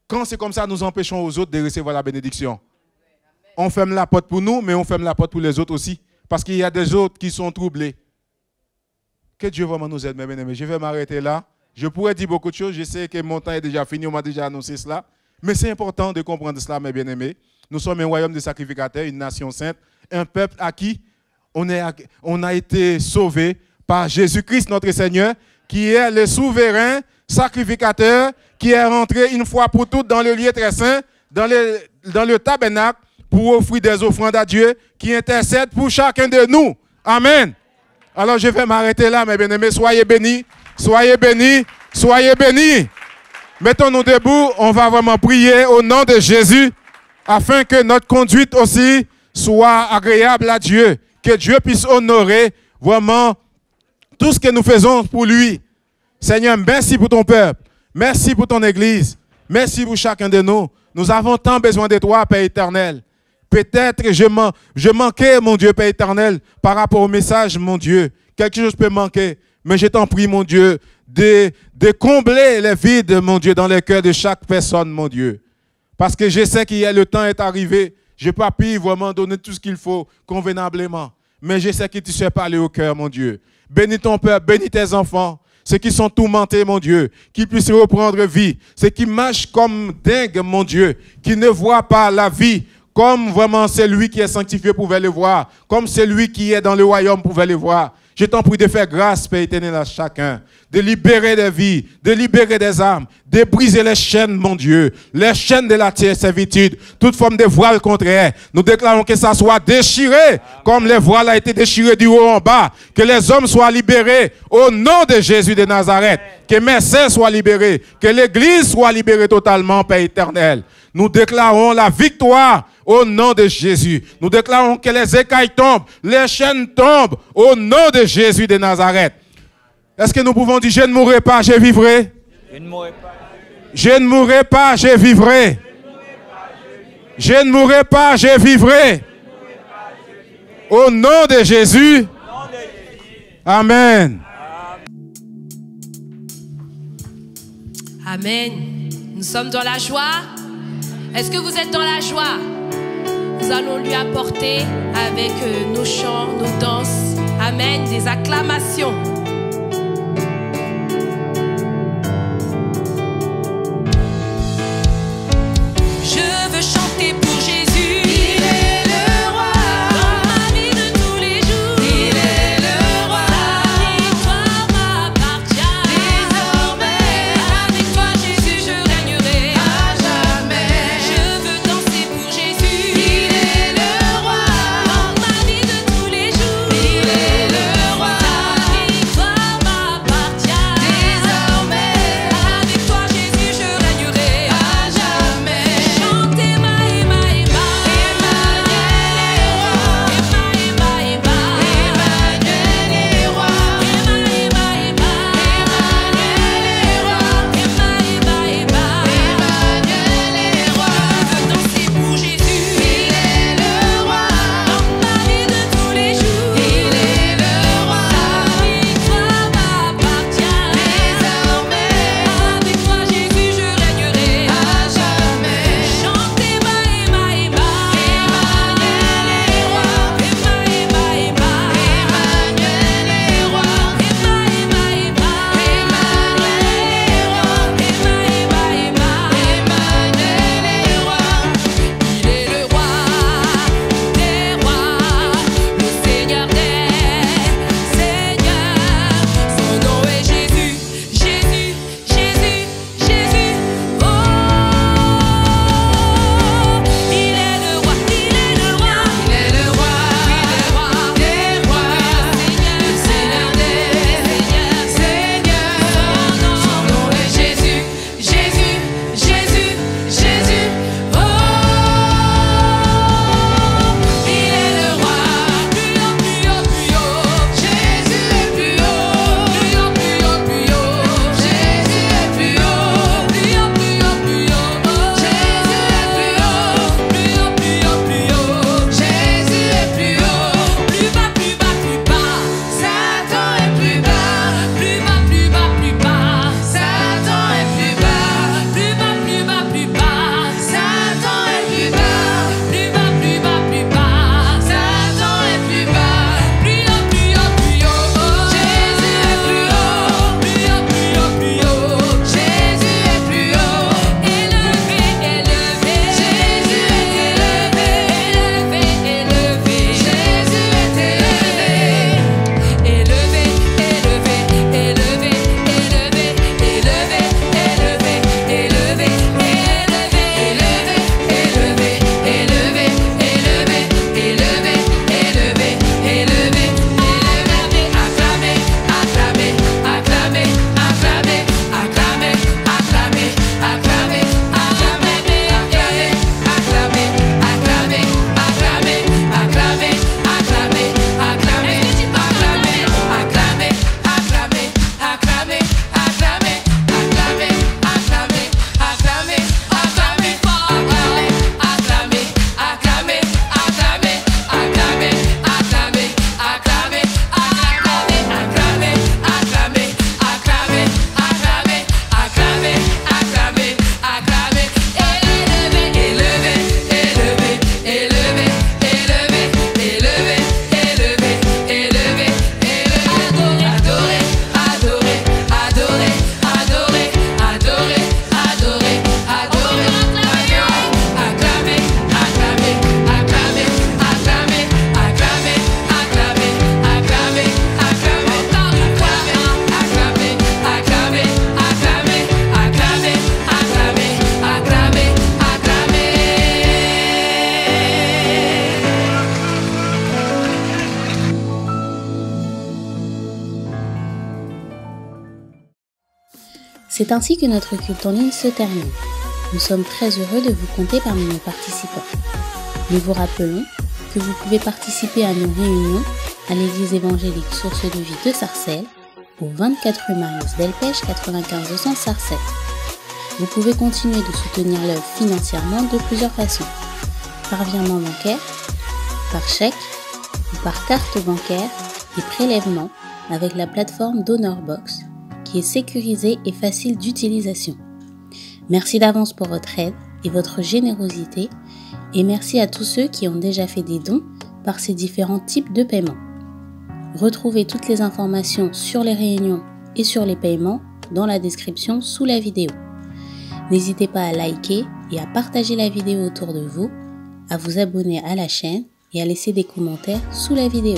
Quand c'est comme ça, nous empêchons aux autres de recevoir la bénédiction. On ferme la porte pour nous, mais on ferme la porte pour les autres aussi. Parce qu'il y a des autres qui sont troublés. Que Dieu vraiment nous aide, mes bien-aimés. Je vais m'arrêter là. Je pourrais dire beaucoup de choses. Je sais que mon temps est déjà fini. On m'a déjà annoncé cela. Mais c'est important de comprendre cela, mes bien-aimés. Nous sommes un royaume de sacrificateurs, une nation sainte, un peuple à qui on a été sauvé par Jésus-Christ, notre Seigneur, qui est le souverain sacrificateur, qui est rentré une fois pour toutes dans le lieu très saint, dans le tabernacle, pour offrir des offrandes à Dieu, qui intercède pour chacun de nous. Amen. Alors je vais m'arrêter là, mes bien-aimés. Soyez bénis, soyez bénis, soyez bénis. Mettons-nous debout, on va vraiment prier au nom de Jésus, afin que notre conduite aussi soit agréable à Dieu, que Dieu puisse honorer vraiment tout ce que nous faisons pour lui. Seigneur, merci pour ton peuple, merci pour ton Église, merci pour chacun de nous. Nous avons tant besoin de toi, Père éternel. Peut-être je manquais, mon Dieu, Père éternel, par rapport au message, mon Dieu. Quelque chose peut manquer, mais je t'en prie, mon Dieu, de combler les vides, mon Dieu, dans les cœurs de chaque personne, mon Dieu. Parce que je sais que le temps est arrivé. Je n'ai pas pu vraiment donner tout ce qu'il faut convenablement. Mais je sais que tu sais parler au cœur, mon Dieu. Bénis ton peuple, bénis tes enfants. Ceux qui sont tourmentés, mon Dieu, qu'ils puissent reprendre vie. Ceux qui marchent comme dingues, mon Dieu, qui ne voient pas la vie comme vraiment celui qui est sanctifié pouvait le voir, comme celui qui est dans le royaume pouvait le voir. Je t'en prie de faire grâce, Père éternel, à chacun, de libérer des vies, de libérer des âmes, de briser les chaînes, mon Dieu, les chaînes de la servitude, toute forme de voile contraire. Nous déclarons que ça soit déchiré, comme les voiles a été déchirées du haut en bas, que les hommes soient libérés au nom de Jésus de Nazareth, que mes saints soient libérés, que l'Église soit libérée totalement, Père éternel. Nous déclarons la victoire au nom de Jésus. Nous déclarons que les écailles tombent, les chaînes tombent au nom de Jésus de Nazareth. Est-ce que nous pouvons dire, je ne mourrai pas, je vivrai? Je ne mourrai pas. Je ne mourrai pas, je vivrai. Je ne mourrai pas, je vivrai. Au nom de Jésus. Amen. Amen. Nous sommes dans la joie. Est-ce que vous êtes dans la joie? Nous allons lui apporter avec nos chants, nos danses, amen, des acclamations. Je veux chanter pour Jésus. Il est le roi dans ma vie de tous les jours. Il est le roi. La victoire m'appartient. Désormais, avec toi Jésus je régnerai à jamais. Je veux danser pour Jésus. Il est le roi dans ma vie de tous les jours. Il est le roi. La victoire C'est ainsi que notre culte en ligne se termine. Nous sommes très heureux de vous compter parmi nos participants. Nous vous rappelons que vous pouvez participer à nos réunions à l'église évangélique Source de Vie de Sarcelles, au 24 rue Marius Delpech 95 200 Sarcelles. Vous pouvez continuer de soutenir l'œuvre financièrement de plusieurs façons. Par virement bancaire, par chèque ou par carte bancaire et prélèvement avec la plateforme DonorBox qui est sécurisée et facile d'utilisation. Merci d'avance pour votre aide et votre générosité et merci à tous ceux qui ont déjà fait des dons par ces différents types de paiements. Retrouvez toutes les informations sur les réunions et sur les paiements dans la description sous la vidéo. N'hésitez pas à liker et à partager la vidéo autour de vous, à vous abonner à la chaîne et à laisser des commentaires sous la vidéo.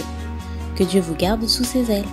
Que Dieu vous garde sous ses ailes.